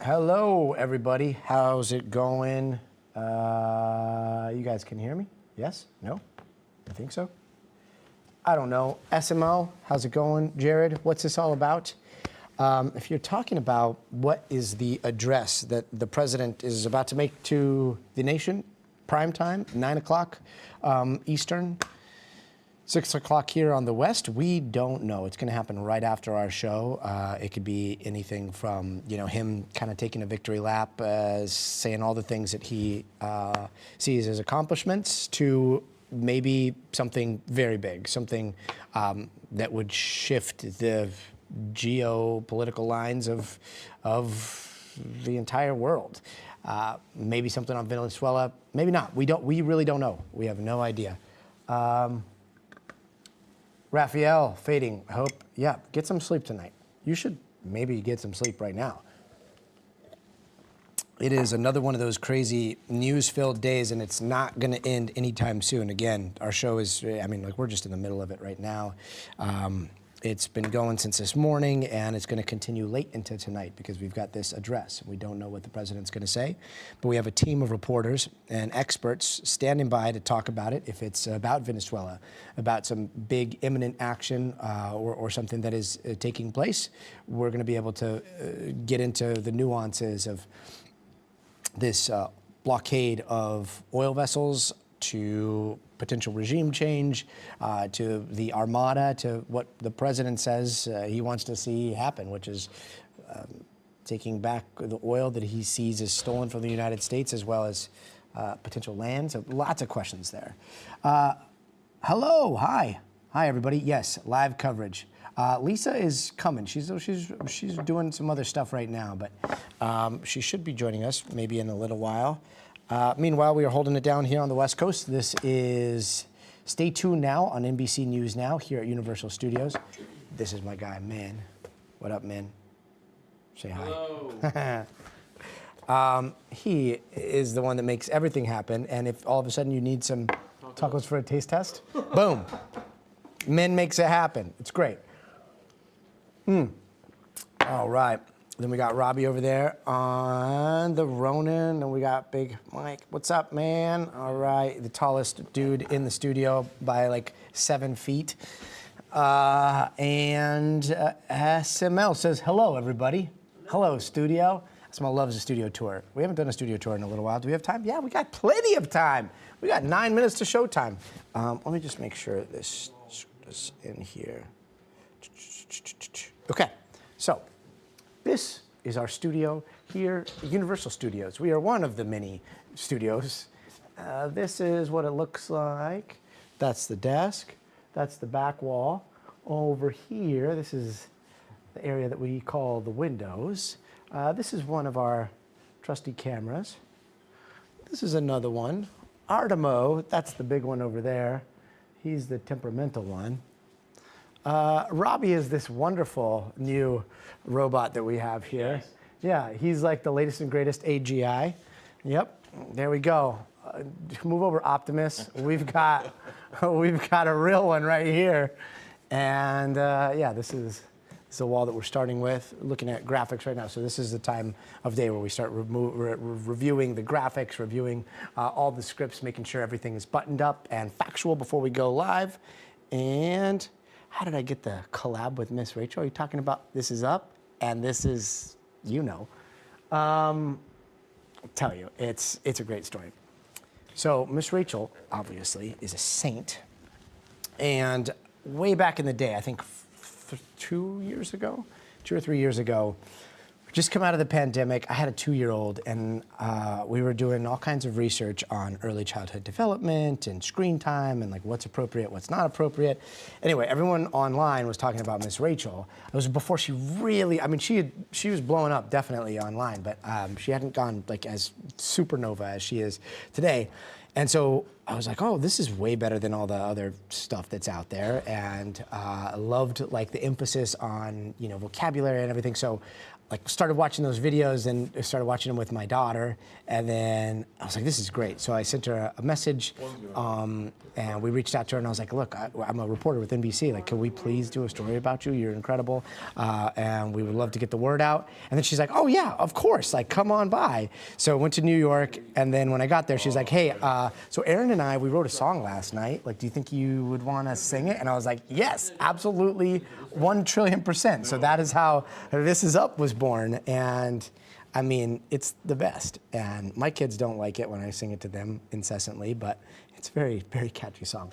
Hello, everybody. How's it going? You guys can hear me? Yes? No? I think so. I don't know. SMO, how's it going? Jared, what's this all about? If you're talking about what is the address that the president is about to make to the nation, prime time, 9 o'clock Eastern, 6 o'clock here on the West, we don't know. It's going to happen right after our show. It could be anything from, him kind of taking a victory lap, saying all the things that he sees as accomplishments, to maybe something very big, something that would shift the geopolitical lines of the entire world. Maybe something on Venezuela, maybe not. We really don't know. We have no idea. Raphael, fading, hope, yeah, get some sleep tonight. You should maybe get some sleep right now. It is another one of those crazy news-filled days, and it's not going to end anytime soon. Again, our show is, we're just in the middle of it right now. It's been going since this morning, and it's going to continue late into tonight because we've got this address. We don't know what the president's going to say, but we have a team of reporters and experts standing by to talk about it. If it's about Venezuela, about some big imminent action or something that is taking place, we're going to be able to get into the nuances of this blockade of oil vessels, to potential regime change, to the armada, to what the president says he wants to see happen, which is taking back the oil that he sees is stolen from the United States, as well as potential land. So lots of questions there. Hello, hi everybody. Yes, live coverage. Lisa is coming. She's doing some other stuff right now, but she should be joining us maybe in a little while. Meanwhile, we are holding it down here on the West Coast. This is Stay Tuned Now on NBC News Now here at Universal Studios. This is my guy, Min. What up, Min? Say hi. Hello. He is the one that makes everything happen, and if all of a sudden you need some tacos for a taste test, boom. Min makes it happen. It's great. All right. Then we got Robbie over there on the Ronin, and we got Big Mike. What's up, man? All right, the tallest dude in the studio by like 7 feet. And SML says, hello, everybody. Hello, studio. SML loves a studio tour. We haven't done a studio tour in a little while. Do we have time? Yeah, we got plenty of time. We got 9 minutes to showtime. Let me just make sure this is in here. Okay, so this is our studio here at Universal Studios. We are one of the many studios. This is what it looks like. That's the desk. That's the back wall. Over here, this is the area that we call the windows. This is one of our trusty cameras. This is another one. Artemo, that's the big one over there. He's the temperamental one. Robbie is this wonderful new robot that we have here. Yes. Yeah, he's like the latest and greatest AGI. Yep, there we go. Move over, Optimus. We've got a real one right here. And yeah, this is the wall that we're starting with, looking at graphics right now. So this is the time of day where we start reviewing the graphics, reviewing all the scripts, making sure everything is buttoned up and factual before we go live. And how did I get the collab with Miss Rachel? Are you talking about this is up and this is, I'll tell you, it's a great story. So Miss Rachel, obviously, is a saint. And way back in the day, I think 2 or 3 years ago, just come out of the pandemic. I had a 2-year-old, and we were doing all kinds of research on early childhood development and screen time and like what's appropriate, what's not appropriate. Anyway, everyone online was talking about Miss Rachel. It was before she really, she was blowing up definitely online, but she hadn't gone like as supernova as she is today. And so I was like, oh, this is way better than all the other stuff that's out there. And I loved like the emphasis on, vocabulary and everything. So like started watching those videos and started watching them with my daughter, and then I was like, this is great. So I sent her a message, and we reached out to her, and I was like, look, I'm a reporter with NBC. Like, can we please do a story about you? You're incredible, and we would love to get the word out. And then she's like, oh yeah, of course, like come on by. So I went to New York, and then when I got there, she's like, hey, so Aaron and I, we wrote a song last night. Like, do you think you would want to sing it? And I was like, yes, absolutely, 1,000,000,000%. So that is how This Is Up was born, and I mean, it's the best. And my kids don't like it when I sing it to them incessantly, but it's a very, very catchy song.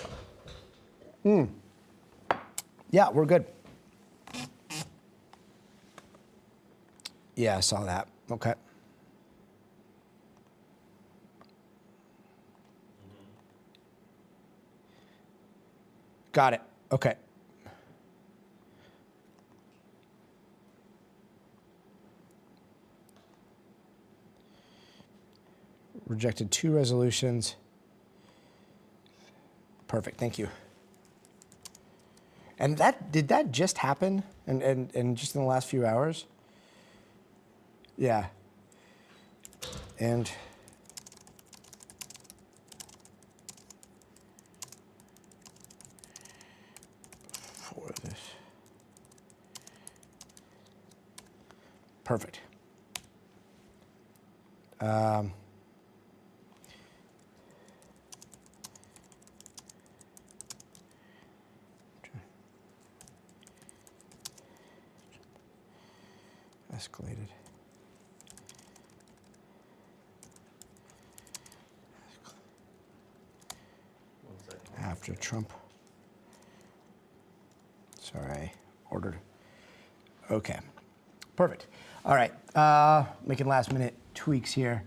Yeah, we're good. Yeah, I saw that. Okay. Got it. Okay. Rejected 2 resolutions. Perfect, thank you. And did that just happen? And just in the last few hours? Yeah. And for this. Perfect. Escalated. After Trump. Sorry, I ordered. Okay, perfect. All right, making last minute tweaks here.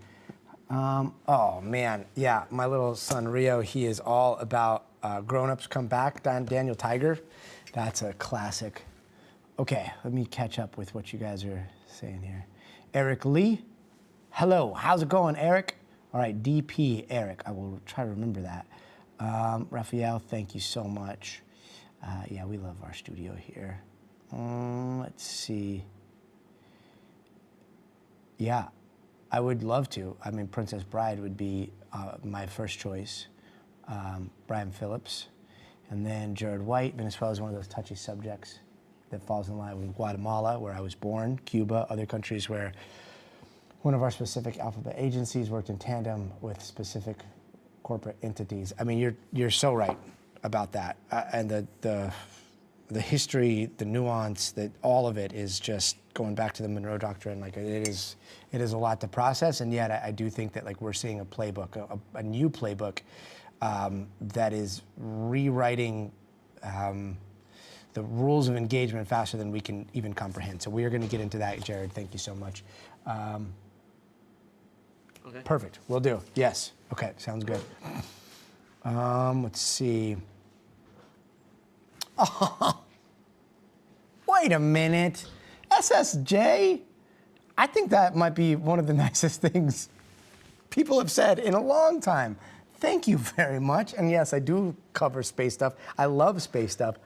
Oh man, yeah, my little son Rio, he is all about Grown Ups Come Back, Daniel Tiger. That's a classic. Okay, let me catch up with what you guys are saying here. Eric Lee, hello, how's it going, Eric? All right, DP Eric, I will try to remember that. Raphael, thank you so much. Yeah, we love our studio here. Let's see. Yeah, I would love to. I mean, Princess Bride would be my first choice. Brian Phillips. And then Jared White. Venezuela is one of those touchy subjects that falls in line with Guatemala, where I was born, Cuba, other countries where one of our specific alphabet agencies worked in tandem with specific corporate entities. I mean, you're so right about that. And the history, the nuance, that all of it is just going back to the Monroe Doctrine. Like it is a lot to process, and yet I do think that like we're seeing a playbook, a new playbook that is rewriting the rules of engagement faster than we can even comprehend. So we are going to get into that, Jared. Thank you so much. Okay. Perfect. Will do. Yes. Okay. Sounds good. Let's see. Oh, wait a minute. SSJ? I think that might be one of the nicest things people have said in a long time. Thank you very much. And yes, I do cover space stuff. I love space stuff.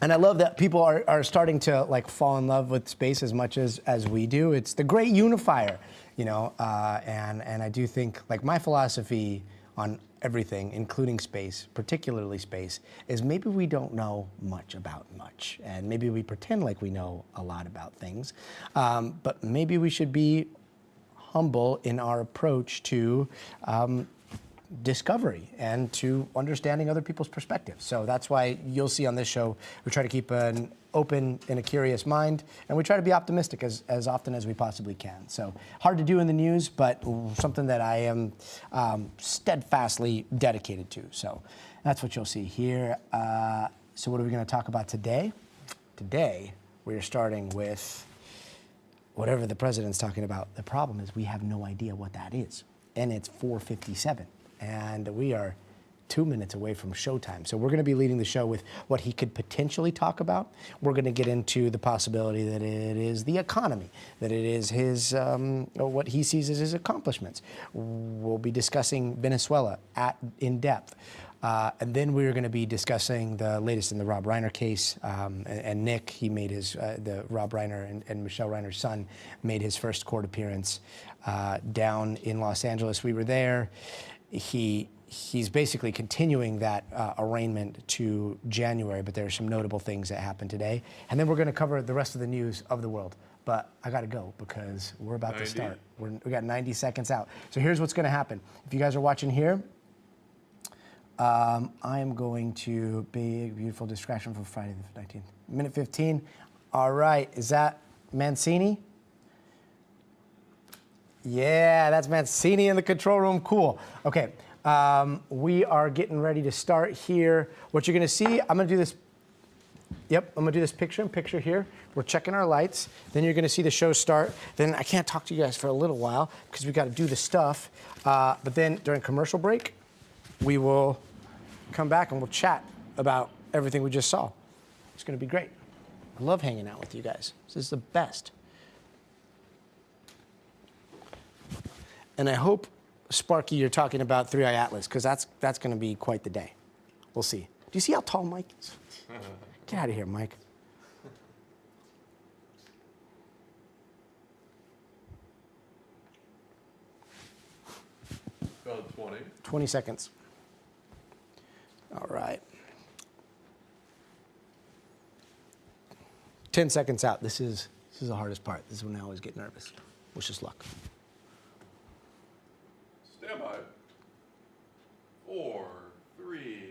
And I love that people are starting to like fall in love with space as much as we do. It's the great unifier, you know, and I do think like my philosophy on everything, including space, particularly space, is maybe we don't know much about much. And maybe we pretend like we know a lot about things. But maybe we should be humble in our approach to discovery and to understanding other people's perspectives. So that's why you'll see on this show, we try to keep an open and a curious mind, and we try to be optimistic as often as we possibly can. So hard to do in the news, but something that I am steadfastly dedicated to. So that's what you'll see here. So what are we going to talk about today? Today, we are starting with whatever the president's talking about. The problem is we have no idea what that is. And it's 4:57. And we are 2 minutes away from showtime. So we're going to be leading the show with what he could potentially talk about. We're going to get into the possibility that it is the economy, that it is his, what he sees as his accomplishments. We'll be discussing Venezuela in depth. And then we're going to be discussing the latest in the Rob Reiner case. And Nick, he made his, the Rob Reiner and Michelle Reiner's son, made his first court appearance down in Los Angeles. We were there. He's basically continuing that arraignment to January, but there are some notable things that happened today. And then we're going to cover the rest of the news of the world. But I got to go because we're about to start. We got 90 seconds out. So here's what's going to happen. If you guys are watching here, I am going to big, beautiful distraction for Friday the 19th. Minute 15. All right. Is that Mancini? Yeah, that's Mancini in the control room. Cool. Okay. We are getting ready to start here. What you're going to see, I'm going to do this. Yep, I'm going to do this picture-in-picture here. We're checking our lights. Then you're going to see the show start. Then I can't talk to you guys for a little while because we got to do the stuff. But then during commercial break, we will come back and we'll chat about everything we just saw. It's going to be great. I love hanging out with you guys. This is the best. And I hope, Sparky, you're talking about 3i Atlas because that's going to be quite the day. We'll see. Do you see how tall Mike is? Get out of here, Mike. About 20. 20 seconds. All right. 10 seconds out. This is the hardest part. This is when I always get nervous. Wish us luck. Stand by. 4, 3.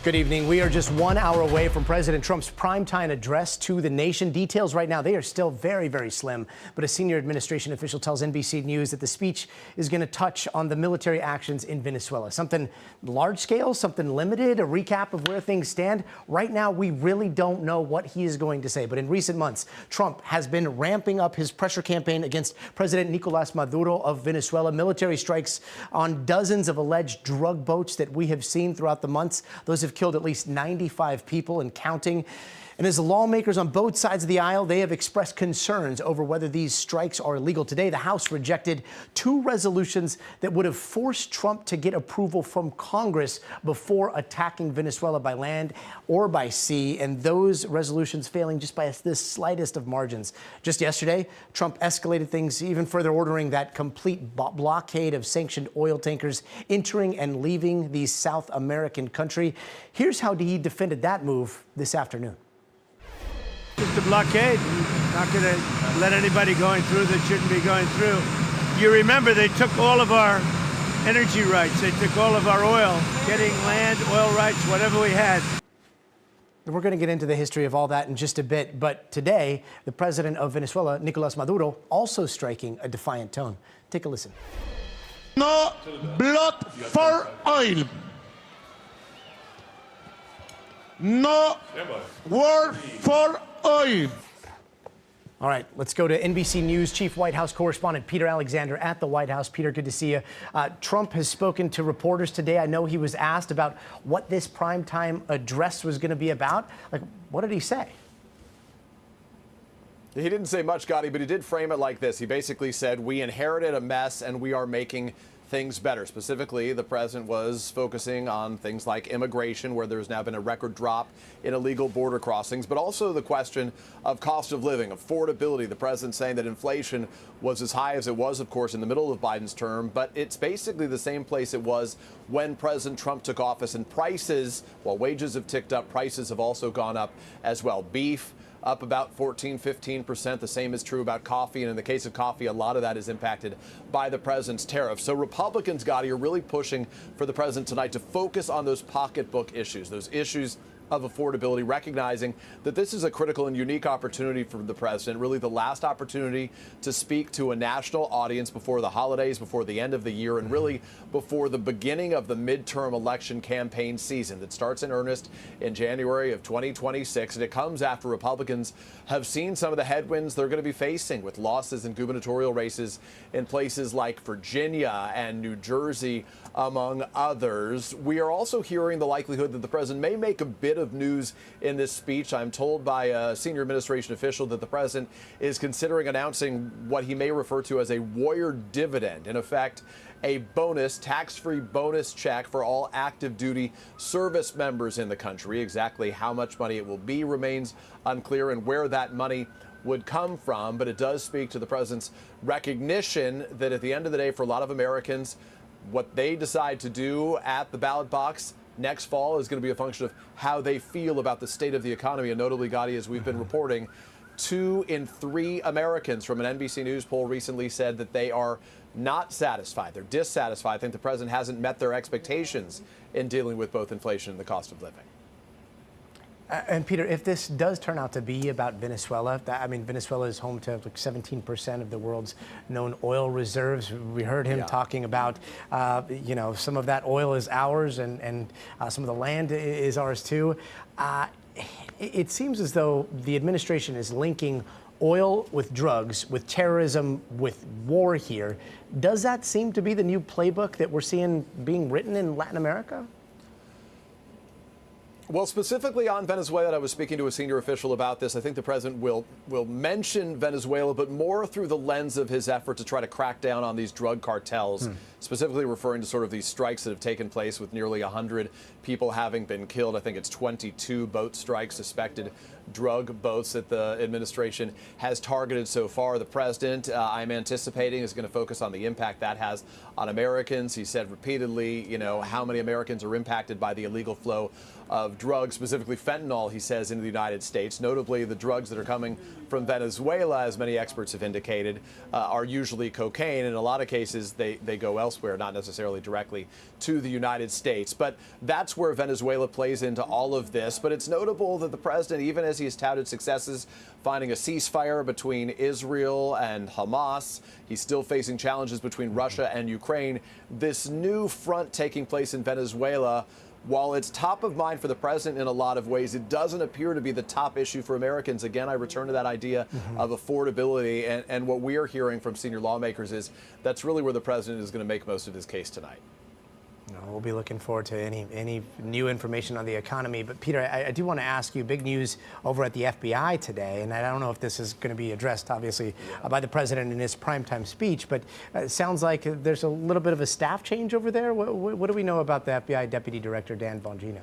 Good evening. We are just 1 hour away from President Trump's primetime address to the nation. Details right now, they are still very, very slim. But a senior administration official tells NBC News that the speech is going to touch on the military actions in Venezuela. Something large scale, something limited, a recap of where things stand. Right now, we really don't know what he is going to say. But in recent months, Trump has been ramping up his pressure campaign against President Nicolas Maduro of Venezuela. Military strikes on dozens of alleged drug boats that we have seen throughout the months. Those have killed at least 95 people and counting. And as the lawmakers on both sides of the aisle, they have expressed concerns over whether these strikes are illegal. Today, the House rejected 2 resolutions that would have forced Trump to get approval from Congress before attacking Venezuela by land or by sea, and those resolutions failing just by the slightest of margins. Just yesterday, Trump escalated things even further, ordering that complete blockade of sanctioned oil tankers entering and leaving the South American country. Here's how he defended that move this afternoon. Just a blockade. Not going to let anybody going through that shouldn't be going through. You remember they took all of our energy rights. They took all of our oil, getting land, oil rights, whatever we had. We're going to get into the history of all that in just a bit. But today, the president of Venezuela, Nicolas Maduro, also striking a defiant tone. Take a listen. No blood for oil. No war for oil. All right, let's go to NBC News Chief White House correspondent Peter Alexander at the White House. Peter, good to see you. Trump has spoken to reporters today. I know he was asked about what this primetime address was going to be about. Like, what did he say? He didn't say much, Gotti, but he did frame it like this. He basically said, we inherited a mess and we are making things better. Specifically, the president was focusing on things like immigration, where there's now been a record drop in illegal border crossings, but also the question of cost of living, affordability. The president saying that inflation was as high as it was, of course, in the middle of Biden's term, but it's basically the same place it was when President Trump took office. And prices, while wages have ticked up, prices have also gone up as well. Beef up about 14-15%. The same is true about coffee. And in the case of coffee, a lot of that is impacted by the president's tariffs. So Republicans, Gotti, are really pushing for the president tonight to focus on those pocketbook issues, those issues of affordability, recognizing that this is a critical and unique opportunity for the president, really the last opportunity to speak to a national audience before the holidays, before the end of the year, and really before the beginning of the midterm election campaign season that starts in earnest in January of 2026. And it comes after Republicans have seen some of the headwinds they're going to be facing with losses in gubernatorial races in places like Virginia and New Jersey, among others. We are also hearing the likelihood that the president may make a bit of news in this speech. I'm told by a senior administration official that the president is considering announcing what he may refer to as a warrior dividend. In effect, a bonus, tax-free bonus check for all active duty service members in the country. Exactly how much money it will be remains unclear, and where that money would come from, but it does speak to the president's recognition that at the end of the day, for a lot of Americans, what they decide to do at the ballot box next fall is going to be a function of how they feel about the state of the economy. And notably, Gotti, as we've been reporting, 2 in 3 Americans from an NBC News poll recently said that they are not satisfied. They're dissatisfied. I think the president hasn't met their expectations in dealing with both inflation and the cost of living. And Peter, if this does turn out to be about Venezuela, Venezuela is home to like 17% of the world's known oil reserves. We heard him talking about, some of that oil is ours, and some of the land is ours too. It seems as though the administration is linking oil with drugs, with terrorism, with war here. Does that seem to be the new playbook that we're seeing being written in Latin America? Well, specifically on Venezuela, I was speaking to a senior official about this. I think the president will mention Venezuela, but more through the lens of his effort to try to crack down on these drug cartels, specifically referring to sort of these strikes that have taken place with nearly 100 people having been killed. I think it's 22 boat strikes, suspected drug boats that the administration has targeted so far. The president, I'm anticipating, is going to focus on the impact that has on Americans. He said repeatedly, how many Americans are impacted by the illegal flow of drugs, specifically fentanyl, he says, into the United States. Notably, the drugs that are coming from Venezuela, as many experts have indicated, are usually cocaine. In a lot of cases, they go elsewhere, not necessarily directly to the United States. But that's where Venezuela plays into all of this. But it's notable that the president, even as he has touted successes finding a ceasefire between Israel and Hamas, he's still facing challenges between Russia and Ukraine. This new front taking place in Venezuela, while it's top of mind for the president in a lot of ways, it doesn't appear to be the top issue for Americans. Again, I return to that idea of affordability. And what we are hearing from senior lawmakers is that's really where the president is going to make most of his case tonight. We'll be looking forward to any new information on the economy. But Peter, I do want to ask you, big news over at the FBI today, and I don't know if this is going to be addressed, obviously, by the president in his primetime speech, but it sounds like there's a little bit of a staff change over there. What do we know about the FBI Deputy Director Dan Bongino?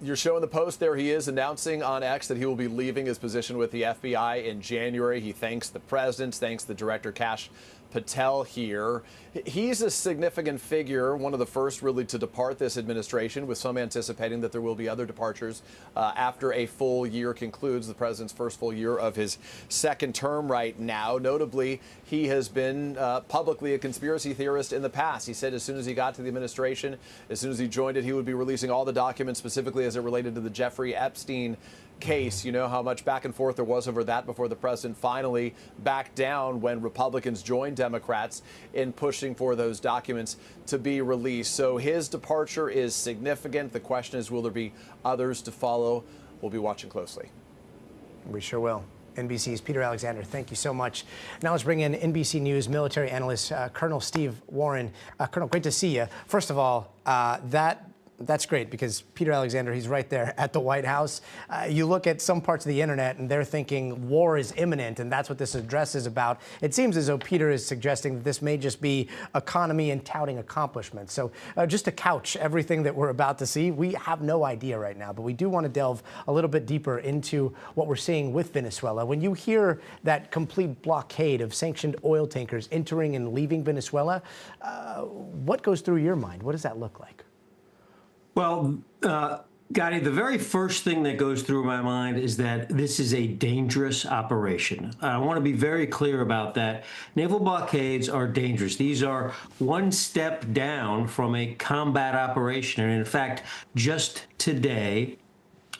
You're showing the post there. He is announcing on X that he will be leaving his position with the FBI in January. He thanks the president, thanks the director, Kash Patel, here. He's a significant figure, one of the first really to depart this administration, with some anticipating that there will be other departures after a full year concludes, the president's first full year of his second term right now. Notably, he has been publicly a conspiracy theorist in the past. He said as soon as he got to the administration, as soon as he joined it, he would be releasing all the documents specifically as it related to the Jeffrey Epstein case. You know how much back and forth there was over that before the president finally backed down when Republicans joined Democrats in pushing for those documents to be released. So his departure is significant. The question is, will there be others to follow? We'll be watching closely. We sure will. NBC's Peter Alexander, thank you so much. Now let's bring in NBC News military analyst Colonel Steve Warren. Colonel, great to see you. First of all, that's great, because Peter Alexander, he's right there at the White House. You look at some parts of the internet and they're thinking war is imminent, and that's what this address is about. It seems as though Peter is suggesting that this may just be economy and touting accomplishments. So just to couch everything that we're about to see, we have no idea right now, but we do want to delve a little bit deeper into what we're seeing with Venezuela. When you hear that complete blockade of sanctioned oil tankers entering and leaving Venezuela, what goes through your mind? What does that look like? Well, Gotti, the very first thing that goes through my mind is that this is a dangerous operation. I want to be very clear about that. Naval blockades are dangerous. These are one step down from a combat operation. And in fact, just today,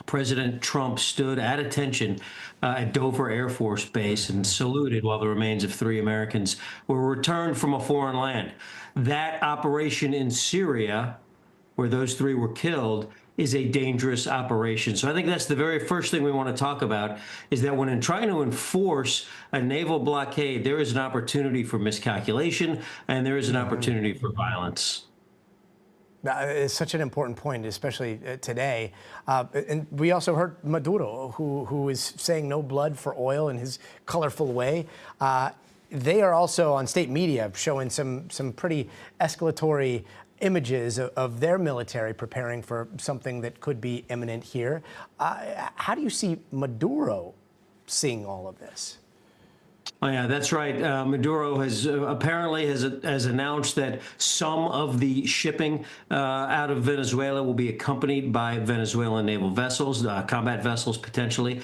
President Trump stood at attention at Dover Air Force Base and saluted while the remains of 3 Americans were returned from a foreign land. That operation in Syria, where those 3 were killed, is a dangerous operation. So I think that's the very first thing we want to talk about, is that when in trying to enforce a naval blockade, there is an opportunity for miscalculation and there is an opportunity for violence. It's such an important point, especially today. And we also heard Maduro, who is saying no blood for oil in his colorful way. They are also on state media showing some pretty escalatory images of their military preparing for something that could be imminent here. How do you see Maduro seeing all of this? Oh, yeah, that's right. Maduro has apparently has announced that some of the shipping out of Venezuela will be accompanied by Venezuelan naval vessels, combat vessels potentially.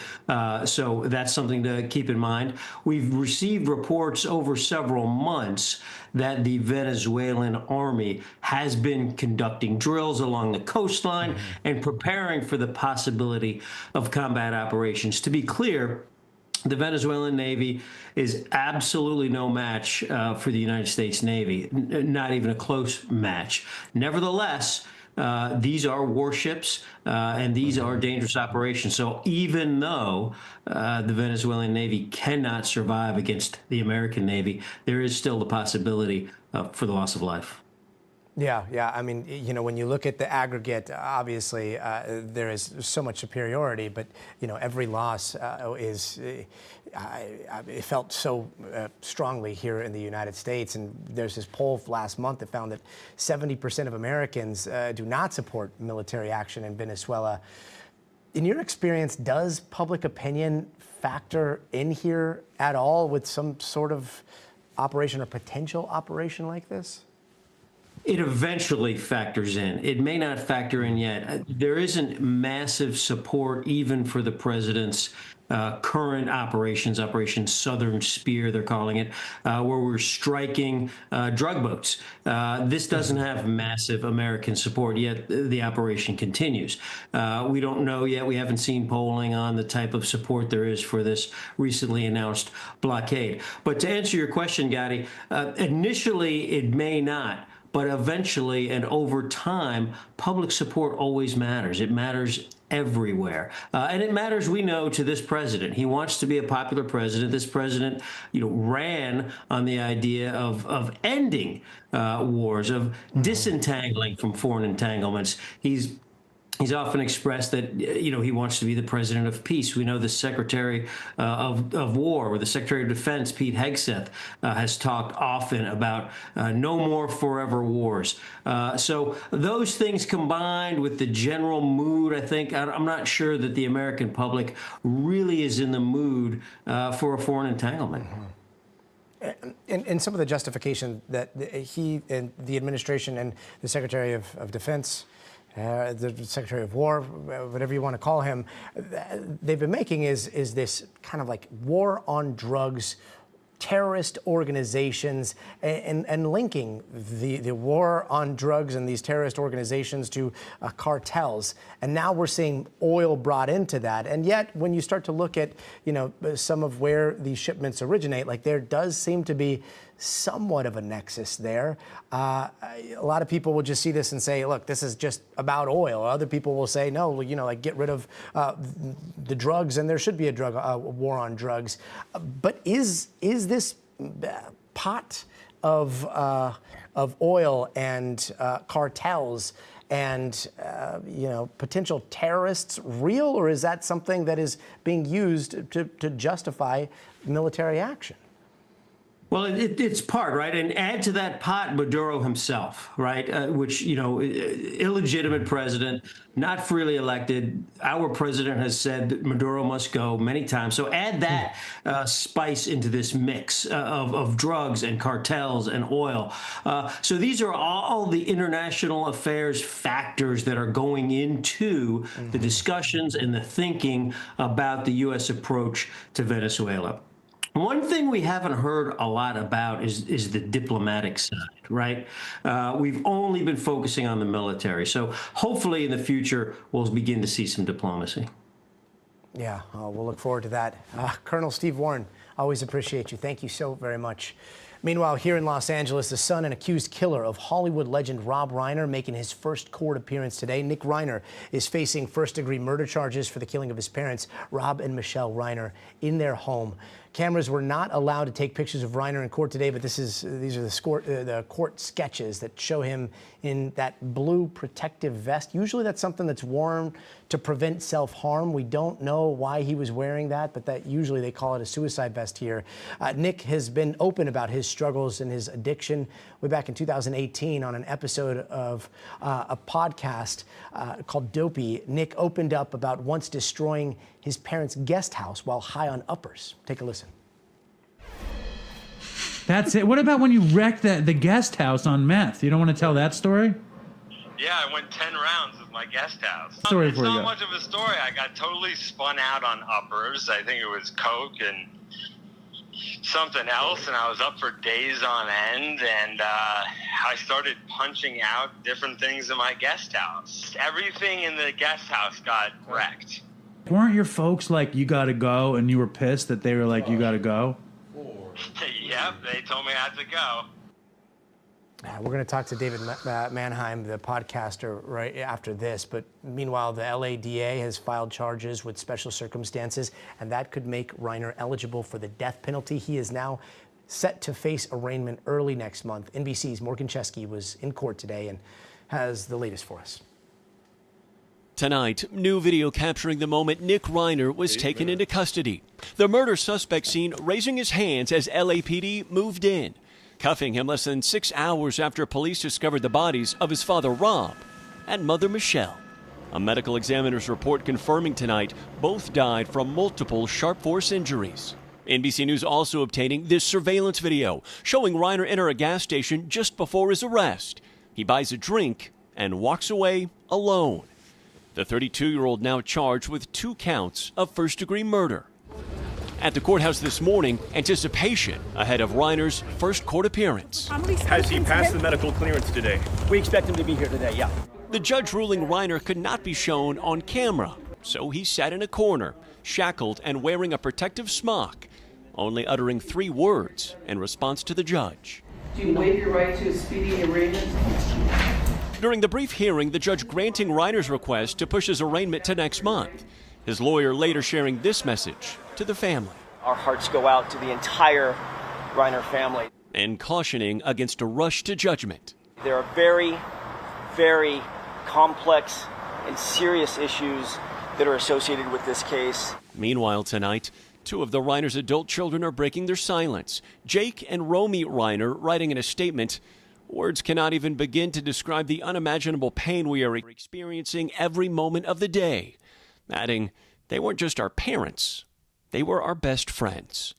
So that's something to keep in mind. We've received reports over several months that the Venezuelan army has been conducting drills along the coastline and preparing for the possibility of combat operations. To be clear, the Venezuelan Navy is absolutely no match for the United States Navy, not even a close match. Nevertheless, these are warships and these are dangerous operations. So even though the Venezuelan Navy cannot survive against the American Navy, there is still the possibility for the loss of life. Yeah. I mean, you know, when you look at the aggregate, obviously there is so much superiority, but you know, every loss it felt so strongly here in the United States. And there's this poll last month that found that 70% of Americans do not support military action in Venezuela. In your experience, does public opinion factor in here at all with some sort of operation or potential operation like this? It eventually factors in. It may not factor in yet. There isn't massive support even for the president's current operations, Operation Southern Spear, they're calling it, where we're striking drug boats. This doesn't have massive American support, yet the operation continues. We don't know yet. We haven't seen polling on the type of support there is for this recently announced blockade. But to answer your question, Gotti, initially it may not. But eventually and over time, public support always matters. It matters everywhere. And it matters, we know, to this president. He wants to be a popular president. This president, you know, ran on the idea of ending wars, of disentangling from foreign entanglements. He's often expressed that, you know, he wants to be the president of peace. We know the Secretary of War, or the Secretary of Defense, Pete Hegseth, has talked often about no more forever wars. So those things combined with the general mood, I think, I'm not sure that the American public really is in the mood for a foreign entanglement. And some of the justification that he and the administration and the Secretary of Defense, the Secretary of War, whatever you want to call him, they've been making is this kind of like war on drugs, terrorist organizations, and linking the war on drugs and these terrorist organizations to cartels. And now we're seeing oil brought into that. And yet, when you start to look at, you know, some of where these shipments originate, like there does seem to be somewhat of a nexus there. A lot of people will just see this and say, look, this is just about oil. Other people will say, no, you know, like get rid of the drugs, and there should be a war on drugs. But is this pot of oil and cartels and you know, potential terrorists real, or is that something that is being used to justify military action? Well, it's part, right? And add to that pot Maduro himself, right? Which, you know, illegitimate president, not freely elected. Our president has said that Maduro must go many times. So add that spice into this mix of drugs and cartels and oil. So these are all the international affairs factors that are going into the discussions and the thinking about the U.S. approach to Venezuela. One thing we haven't heard a lot about is the diplomatic side, right? We've only been focusing on the military. So hopefully in the future, we'll begin to see some diplomacy. Yeah, we'll look forward to that. Colonel Steve Warren, always appreciate you. Thank you so very much. Meanwhile, here in Los Angeles, the son and accused killer of Hollywood legend Rob Reiner making his first court appearance today. Nick Reiner is facing first-degree murder charges for the killing of his parents, Rob and Michelle Reiner, in their home. Cameras were not allowed to take pictures of Reiner in court today, but these are the court sketches that show him in that blue protective vest. Usually that's something that's worn to prevent self-harm. We don't know why he was wearing that, but that usually they call it a suicide vest here. Nick has been open about his struggles and his addiction. Way back in 2018 on an episode of a podcast called Dopey, Nick opened up about once destroying his parents' guest house while high on uppers. Take a listen. That's it. What about when you wrecked the guest house on meth? You don't want to tell that story? Yeah, I went 10 rounds with my guest house. Story It's before you not go. much of a story. I got totally spun out on uppers. I think it was coke and something else, and I was up for days on end, and I started punching out different things in my guest house. Everything in the guest house got wrecked. Weren't your folks like, you got to go, and you were pissed that they were like, you got to go? Yep, they told me I had to go. We're going to talk to David Mannheim, the podcaster, right after this. But meanwhile, the LADA has filed charges with special circumstances, and that could make Reiner eligible for the death penalty. He is now set to face arraignment early next month. NBC's Morgan Chesky was in court today and has the latest for us. Tonight, new video capturing the moment Nick Reiner was taken into custody. The murder suspect seen raising his hands as LAPD moved in, cuffing him less than 6 hours after police discovered the bodies of his father Rob and mother Michelle. A medical examiner's report confirming tonight both died from multiple sharp force injuries. NBC News also obtaining this surveillance video showing Reiner enter a gas station just before his arrest. He buys a drink and walks away alone. The 32-year-old now charged with 2 counts of first-degree murder. At the courthouse this morning, anticipation ahead of Reiner's first court appearance. Has he passed the medical clearance today? We expect him to be here today, yeah. The judge ruling Reiner could not be shown on camera, so he sat in a corner, shackled and wearing a protective smock, only uttering 3 words in response to the judge. Do you waive your right to a speedy arraignment? During the brief hearing, the judge granting Reiner's request to push his arraignment to next month. His lawyer later sharing this message to the family. Our hearts go out to the entire Reiner family. And cautioning against a rush to judgment. There are very, very complex and serious issues that are associated with this case. Meanwhile, tonight, 2 of the Reiner's adult children are breaking their silence. Jake and Romy Reiner writing in a statement, "Words cannot even begin to describe the unimaginable pain we are experiencing every moment of the day." Adding, "They weren't just our parents, they were our best friends."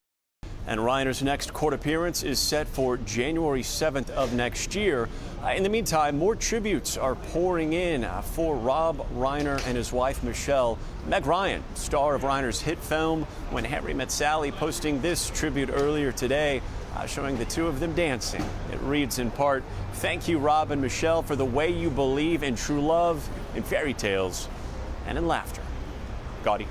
And Reiner's next court appearance is set for January 7th of next year. In the meantime, more tributes are pouring in for Rob Reiner and his wife, Michelle. Meg Ryan, star of Reiner's hit film When Harry Met Sally, posting this tribute earlier today, showing the 2 of them dancing. It reads in part, "Thank you, Rob and Michelle, for the way you believe in true love, in fairy tales, and in laughter." Gotti.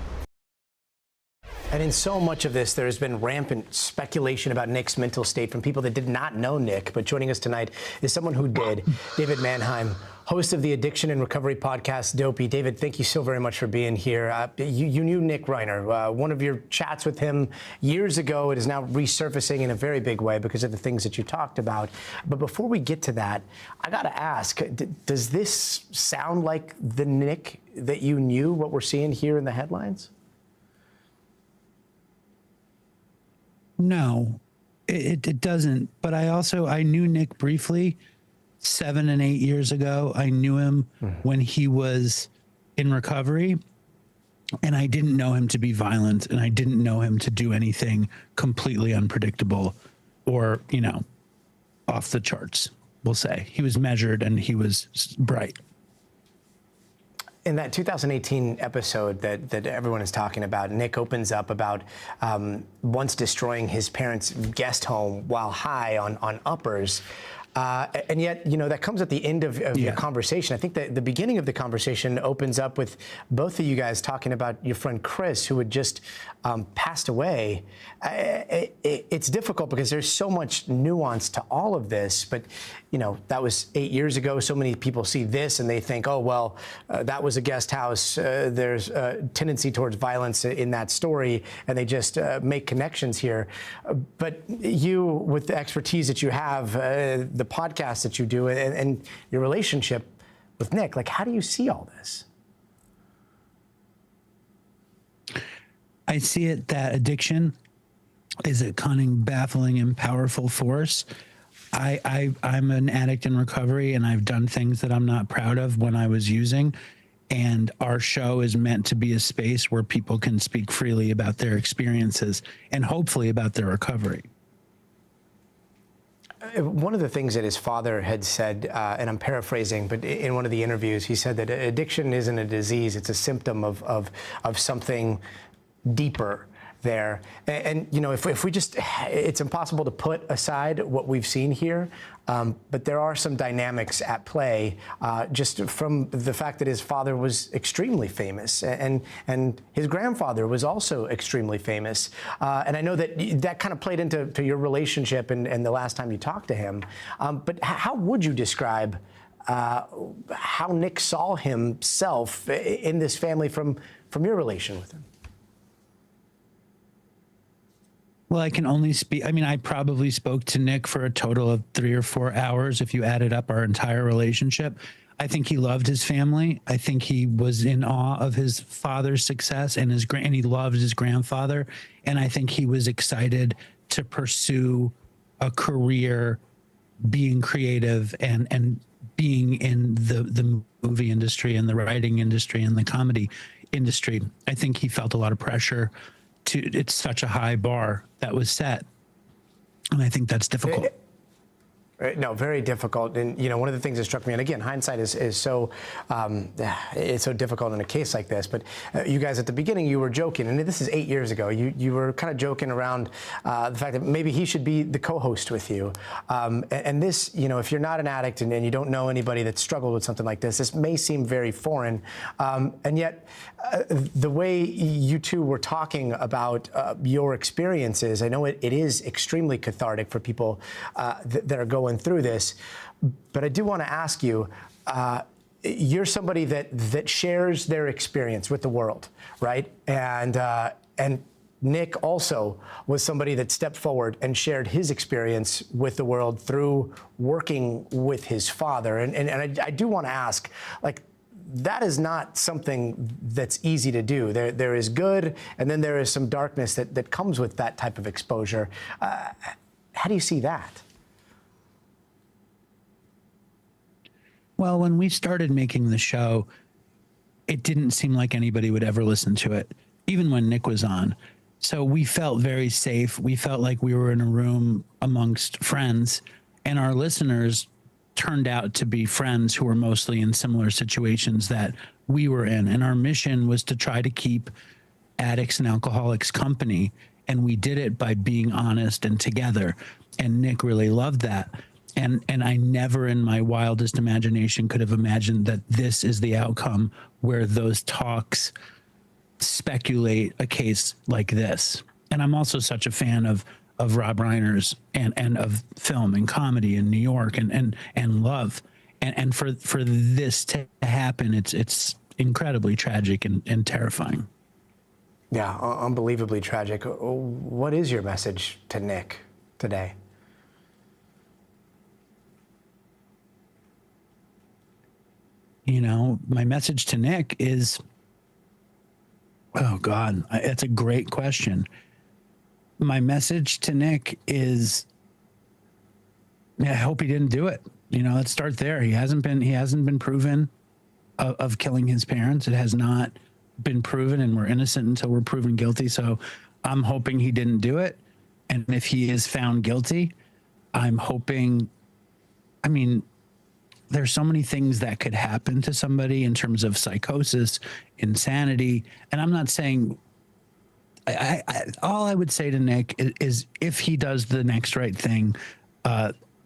And in so much of this, there has been rampant speculation about Nick's mental state from people that did not know Nick. But joining us tonight is someone who did, David Mannheim, host of the addiction and recovery podcast, Dopey. David, thank you so very much for being here. You knew Nick Reiner. One of your chats with him years ago, it is now resurfacing in a very big way because of the things that you talked about. But before we get to that, I got to ask, does this sound like the Nick that you knew, what we're seeing here in the headlines? No, it doesn't. But I knew Nick briefly 7 and 8 years ago. I knew him when he was in recovery, and I didn't know him to be violent, and I didn't know him to do anything completely unpredictable or, off the charts, we'll say. He was measured and he was bright. In that 2018 episode that everyone is talking about, Nick opens up about once destroying his parents' guest home while high on uppers. And yet, you know, that comes at the end of your conversation. I think that the beginning of the conversation opens up with both of you guys talking about your friend Chris, who had just passed away. It's difficult because there's so much nuance to all of this, but, you know, that was 8 years ago. So many people see this and they think, oh, well, that was a guest house. There's a tendency towards violence in that story, and they just make connections here. But you, with the expertise that you have, the podcast that you do, and your relationship with Nick, like, how do you see all this? I see it that addiction is a cunning, baffling, and powerful force. I'm an addict in recovery, and I've done things that I'm not proud of when I was using. And our show is meant to be a space where people can speak freely about their experiences and hopefully about their recovery. One of the things that his father had said, and I'm paraphrasing, but in one of the interviews, he said that addiction isn't a disease, it's a symptom of something deeper there. And you know, if we just, it's impossible to put aside what we've seen here, but there are some dynamics at play, just from the fact that his father was extremely famous, and his grandfather was also extremely famous. And I know that kind of played into your relationship and the last time you talked to him. But how would you describe how Nick saw himself in this family from your relation with him? Well, I can only speak. I mean, I probably spoke to Nick for a total of 3 or 4 hours if you added up our entire relationship. I think he loved his family. I think he was in awe of his father's success and he loved his grandfather. And I think he was excited to pursue a career being creative and being in the movie industry and the writing industry and the comedy industry. I think he felt a lot of pressure. It's such a high bar that was set, and I think that's difficult. No, very difficult. And, you know, one of the things that struck me, and again, hindsight is so, it's so difficult in a case like this, but you guys at the beginning, you were joking, and this is 8 years ago, you were kind of joking around the fact that maybe he should be the co-host with you. And this, you know, if you're not an addict and you don't know anybody that's struggled with something like this may seem very foreign. And yet, the way you two were talking about your experiences, I know it is extremely cathartic for people that are going through this, but I do want to ask you, you're somebody that shares their experience with the world, right? And Nick also was somebody that stepped forward and shared his experience with the world through working with his father. And I do want to ask, like, that is not something that's easy to do. There is good, and then there is some darkness that comes with that type of exposure. How do you see that? Well, when we started making the show, it didn't seem like anybody would ever listen to it, even when Nick was on. So we felt very safe. We felt like we were in a room amongst friends, and our listeners turned out to be friends who were mostly in similar situations that we were in. And our mission was to try to keep addicts and alcoholics company. And we did it by being honest and together. And Nick really loved that. And I never in my wildest imagination could have imagined that this is the outcome where those talks speculate a case like this. And I'm also such a fan of Rob Reiner's and of film and comedy in New York and love. And for this to happen, it's incredibly tragic and terrifying. Yeah, unbelievably tragic. What is your message to Nick today? You know, my message to Nick is, oh God, that's a great question. My message to Nick is, I hope he didn't do it. You know, let's start there. He hasn't been proven of killing his parents. It has not been proven, and we're innocent until we're proven guilty. So I'm hoping he didn't do it. And if he is found guilty, I'm hoping, I mean, there's so many things that could happen to somebody in terms of psychosis, insanity. And I'm not saying, all I would say to Nick is if he does the next right thing,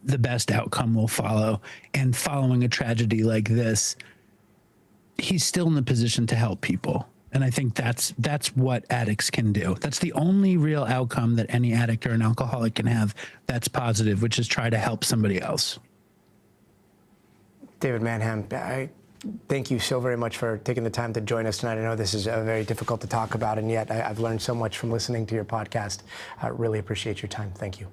the best outcome will follow. And following a tragedy like this, he's still in the position to help people. And I think that's what addicts can do. That's the only real outcome that any addict or an alcoholic can have that's positive, which is try to help somebody else. David Manham, I thank you so very much for taking the time to join us tonight. I know this is very difficult to talk about, and yet I've learned so much from listening to your podcast. I really appreciate your time. Thank you.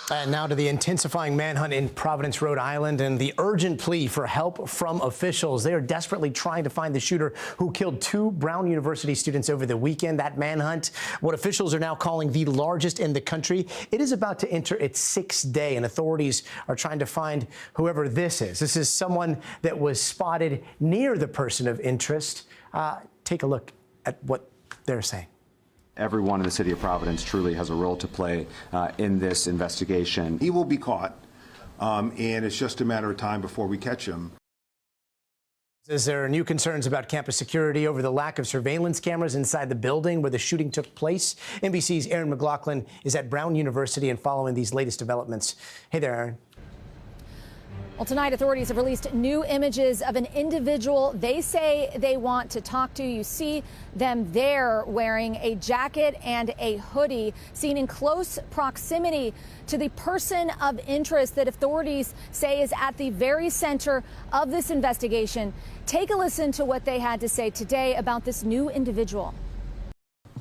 And now to the intensifying manhunt in Providence, Rhode Island, and the urgent plea for help from officials. They are desperately trying to find the shooter who killed 2 Brown University students over the weekend. That manhunt, what officials are now calling the largest in the country, it is about to enter its 6th day, and authorities are trying to find whoever this is. This is someone that was spotted near the person of interest. Take a look at what they're saying. Everyone in the city of Providence truly has a role to play in this investigation. He will be caught, and it's just a matter of time before we catch him. As there are new concerns about campus security over the lack of surveillance cameras inside the building where the shooting took place. NBC's Aaron McLaughlin is at Brown University and following these latest developments. Hey there, Aaron. Well, tonight, authorities have released new images of an individual they say they want to talk to. You see them there wearing a jacket and a hoodie, seen in close proximity to the person of interest that authorities say is at the very center of this investigation. Take a listen to what they had to say today about this new individual.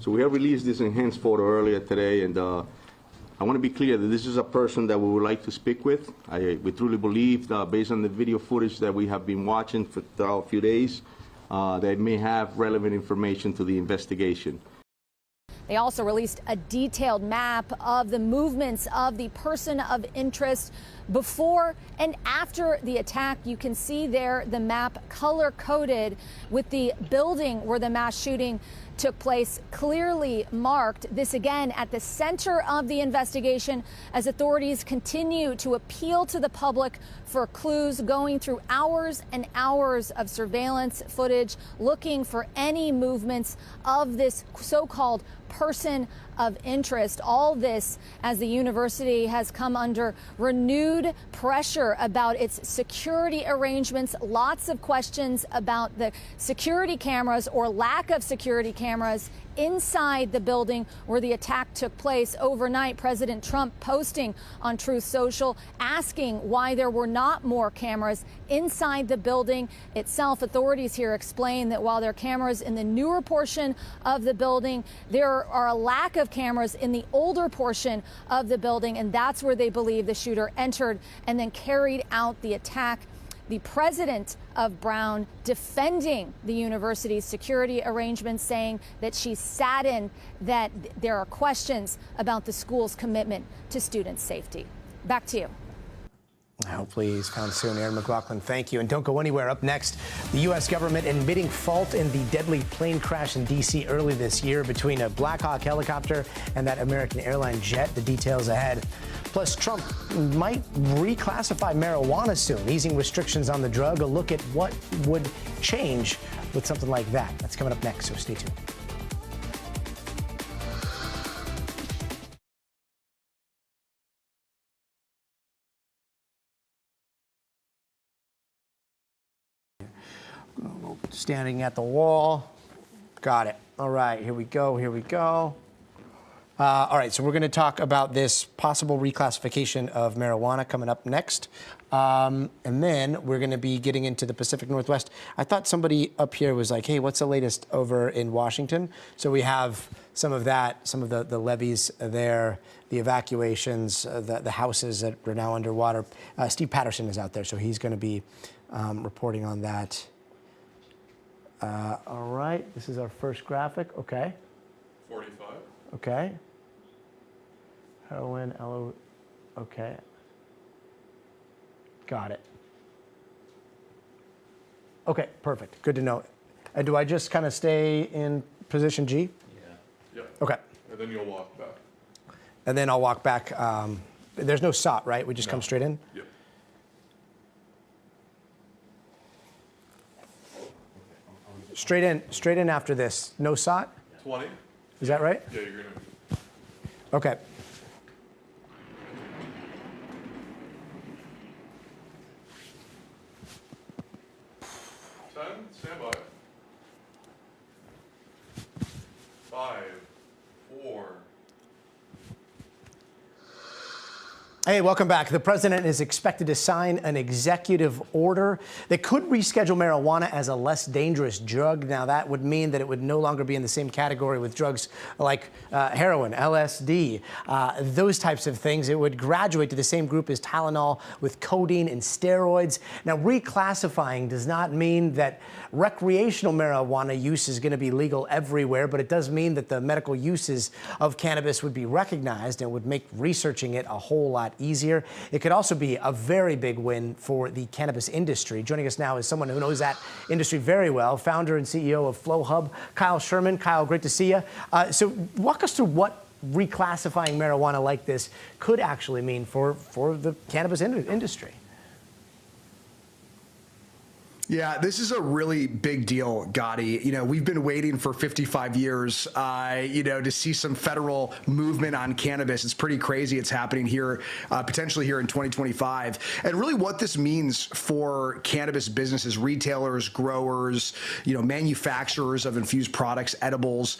So we have released this enhanced photo earlier today, and I want to be clear that this is a person that we would like to speak with. We truly believe, based on the video footage that we have been watching for a few days, that may have relevant information to the investigation. They also released a detailed map of the movements of the person of interest before and after the attack. You can see there the map color-coded with the building where the mass shooting took place clearly marked. This again at the center of the investigation as authorities continue to appeal to the public for clues, going through hours and hours of surveillance footage, looking for any movements of this so-called person of interest. All this as the university has come under renewed pressure about its security arrangements. Lots of questions about the security cameras or lack of security cameras inside the building where the attack took place overnight. President Trump posting on Truth Social asking why there were not more cameras inside the building itself. Authorities here explain that while there are cameras in the newer portion of the building, there are a lack of cameras in the older portion of the building, and that's where they believe the shooter entered and then carried out the attack. The president of Brown defending the university's security arrangements, saying that she's saddened that there are questions about the school's commitment to student safety. Back to you. Hopefully he's found soon. Aaron McLaughlin, thank you. And don't go anywhere. Up next, the U.S. government admitting fault in the deadly plane crash in D.C. early this year between a Black Hawk helicopter and that American airline jet. The details ahead. Plus, Trump might reclassify marijuana soon, easing restrictions on the drug. A look at what would change with something like that. That's coming up next, so stay tuned. Standing at the wall. Got it. All right, here we go. Here we go. All right, so we're going to talk about this possible reclassification of marijuana coming up next. And then we're going to be getting into the Pacific Northwest. I thought somebody up here was like, hey, what's the latest over in Washington? So we have some of that, some of the levees there, the evacuations, the houses that are now underwater. Steve Patterson is out there, so he's going to be reporting on that. All right, this is our first graphic. Okay. 45. Okay. Heroin, okay. Got it. Okay, perfect. Good to know. Do I just kind of stay in position G? Yeah. Okay. And then you'll walk back. And then I'll walk back. There's no SOT, right? We just come straight in? Yep. Straight in after this. No SOT? 20. Is that right? Yeah, you're going to. Okay. Stand by. 5, 4. Hey, welcome back. The president is expected to sign an executive order that could reschedule marijuana as a less dangerous drug. Now, that would mean that it would no longer be in the same category with drugs like heroin, LSD, those types of things. It would graduate to the same group as Tylenol with codeine and steroids. Now, reclassifying does not mean that recreational marijuana use is going to be legal everywhere, but it does mean that the medical uses of cannabis would be recognized and would make researching it a whole lot easier. It could also be a very big win for the cannabis industry. Joining us now is someone who knows that industry very well, founder and CEO of Flow Hub, Kyle Sherman. Kyle, great to see you. So walk us through what reclassifying marijuana like this could actually mean for the cannabis industry. Yeah, this is a really big deal, Gotti. You know, we've been waiting for 55 years, to see some federal movement on cannabis. It's pretty crazy. It's happening here, potentially here in 2025. And really what this means for cannabis businesses, retailers, growers, manufacturers of infused products, edibles,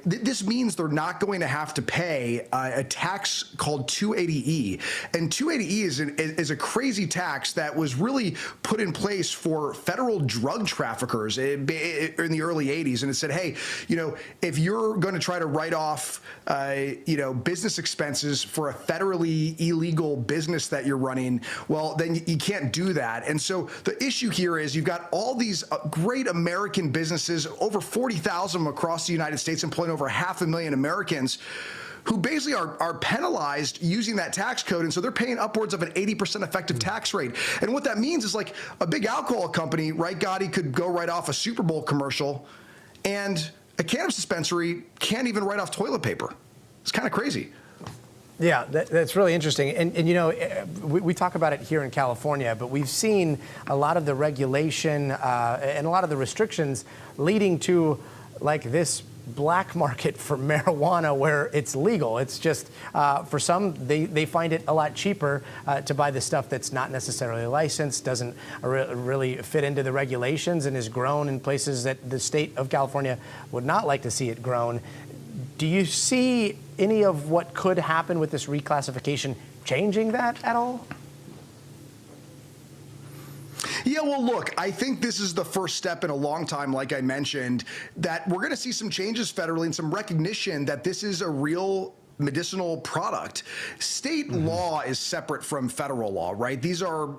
this means they're not going to have to pay a tax called 280E. And 280E is a crazy tax that was really put in place for federal drug traffickers in the early 80s. And it said, hey, if you're going to try to write off, business expenses for a federally illegal business that you're running, well, then you can't do that. And so the issue here is you've got all these great American businesses, over 40,000 of them across the United States, employing over 500,000 Americans, who basically are penalized using that tax code. And so they're paying upwards of an 80% effective tax rate. And what that means is like a big alcohol company, right, Gotti, could go right off a Super Bowl commercial, and a cannabis dispensary can't even write off toilet paper. It's kind of crazy. Yeah, that's really interesting. And we talk about it here in California, but we've seen a lot of the regulation and a lot of the restrictions leading to like this black market for marijuana where it's legal. It's just, for some, they find it a lot cheaper to buy the stuff that's not necessarily licensed, doesn't really fit into the regulations, and is grown in places that the state of California would not like to see it grown. Do you see any of what could happen with this reclassification changing that at all? Yeah, well, look, I think this is the first step in a long time, like I mentioned, that we're going to see some changes federally and some recognition that this is a real medicinal product. State law is separate from federal law, right? These are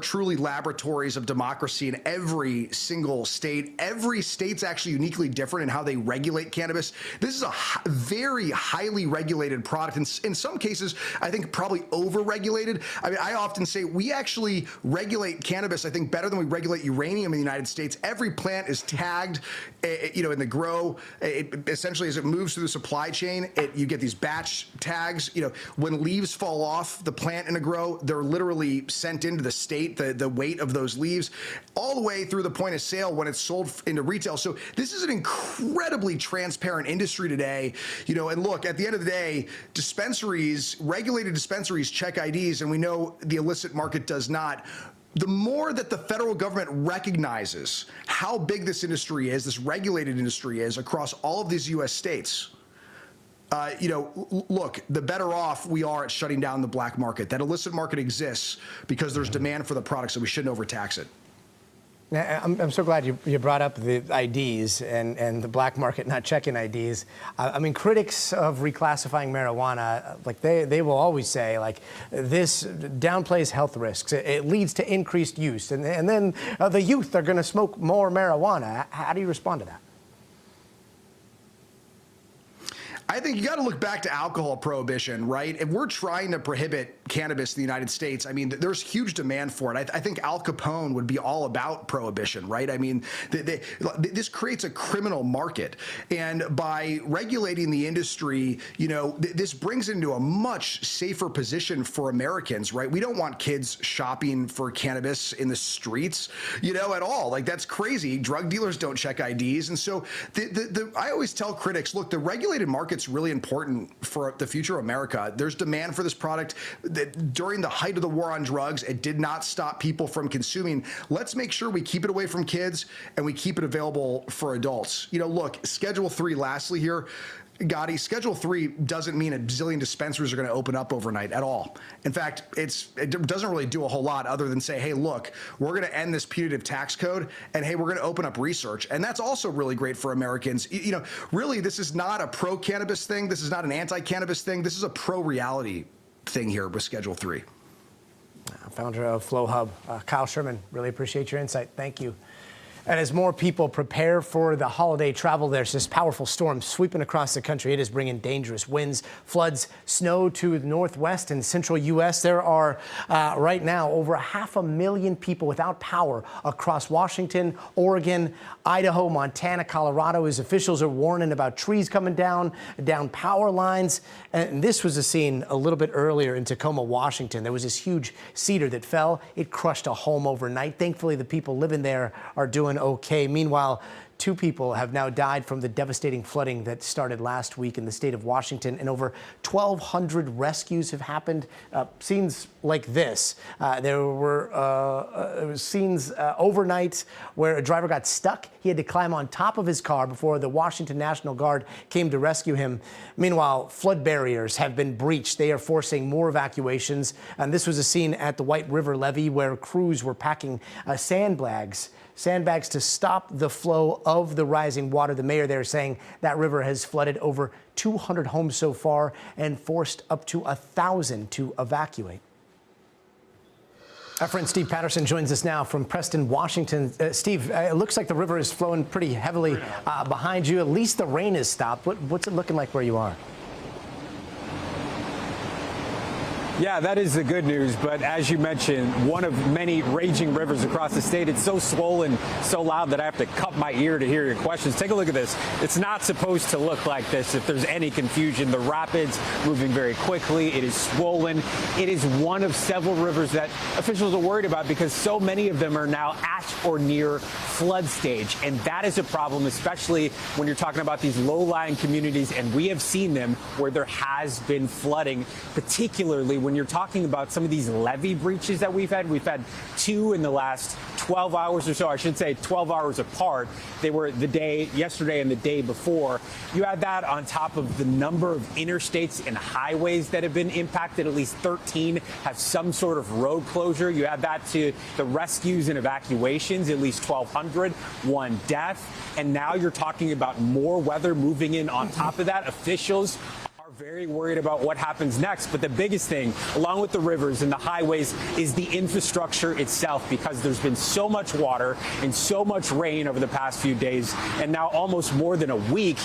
truly laboratories of democracy in every single state. Every state's actually uniquely different in how they regulate cannabis. This is a very highly regulated product. In some cases, I think probably over-regulated. I mean, I often say we actually regulate cannabis, I think, better than we regulate uranium in the United States. Every plant is tagged, in the grow. Essentially, as it moves through the supply chain, you get these batch tags. When leaves fall off the plant in a grow, they're literally sent into the state, the weight of those leaves, all the way through the point of sale when it's sold into retail. So this is an incredibly transparent industry today. And look, at the end of the day, regulated dispensaries check IDs, and we know the illicit market does not. The more that the federal government recognizes how big this industry is, this regulated industry is across all of these U.S. states, look, the better off we are at shutting down the black market. That illicit market exists because there's demand for the product, so we shouldn't overtax it. I'm so glad you brought up the IDs and the black market not checking IDs. I mean, critics of reclassifying marijuana, like they will always say, like, this downplays health risks. It leads to increased use, and then the youth are going to smoke more marijuana. How do you respond to that? I think you got to look back to alcohol prohibition, right? If we're trying to prohibit cannabis in the United States, I mean, there's huge demand for it. I think Al Capone would be all about prohibition, right? I mean, this creates a criminal market. And by regulating the industry, this brings it into a much safer position for Americans, right? We don't want kids shopping for cannabis in the streets, at all. Like, that's crazy. Drug dealers don't check IDs. And so I always tell critics, look, the regulated market's really important for the future of America. There's demand for this product. during the height of the war on drugs, it did not stop people from consuming. Let's make sure we keep it away from kids and we keep it available for adults. You know, look, Schedule 3, lastly here, Gotti, Schedule 3 doesn't mean a zillion dispensaries are going to open up overnight at all. In fact, it doesn't really do a whole lot other than say, hey, look, we're going to end this punitive tax code, and hey, we're going to open up research. And that's also really great for Americans. You know, really, this is not a pro-cannabis thing. This is not an anti-cannabis thing. This is a pro-reality thing here with Schedule 3. Founder of Flow Hub, Kyle Sherman, really appreciate your insight. Thank you. And as more people prepare for the holiday travel, there's this powerful storm sweeping across the country. It is bringing dangerous winds, floods, snow to the northwest and central U.S. There are right now over 500,000 people without power across Washington, Oregon, Idaho, Montana, Colorado, as officials are warning about trees coming down power lines. And this was a scene a little bit earlier in Tacoma, Washington. There was this huge cedar that fell. It crushed a home overnight. Thankfully, the people living there are doing okay. Meanwhile, 2 people have now died from the devastating flooding that started last week in the state of Washington, and over 1,200 rescues have happened. Scenes like this. There were scenes overnight where a driver got stuck. He had to climb on top of his car before the Washington National Guard came to rescue him. Meanwhile, flood barriers have been breached. They are forcing more evacuations. And this was a scene at the White River Levee where crews were packing sandbags to stop the flow of the rising water. The mayor there saying that river has flooded over 200 homes so far and forced up to 1,000 to evacuate. Our friend Steve Patterson joins us now from Preston, Washington. Steve, it looks like the river is flowing pretty heavily behind you. At least the rain has stopped. What's it looking like where you are? Yeah, that is the good news. But as you mentioned, one of many raging rivers across the state. It's so swollen, so loud that I have to cup my ear to hear your questions. Take a look at this. It's not supposed to look like this if there's any confusion. The rapids moving very quickly. It is swollen. It is one of several rivers that officials are worried about because so many of them are now at or near flood stage. And that is a problem, especially when you're talking about these low-lying communities. And we have seen them where there has been flooding, particularly when you're talking about some of these levee breaches that we've had. We've had 2 in the last 12 hours or so. I should say 12 hours apart. They were yesterday and the day before. You add that on top of the number of interstates and highways that have been impacted. At least 13 have some sort of road closure. You add that to the rescues and evacuations, at least 1,200, 1 death. And now you're talking about more weather moving in on top of that. Officials very worried about what happens next. But the biggest thing, along with the rivers and the highways, is the infrastructure itself, because there's been so much water and so much rain over the past few days, and now almost more than a week,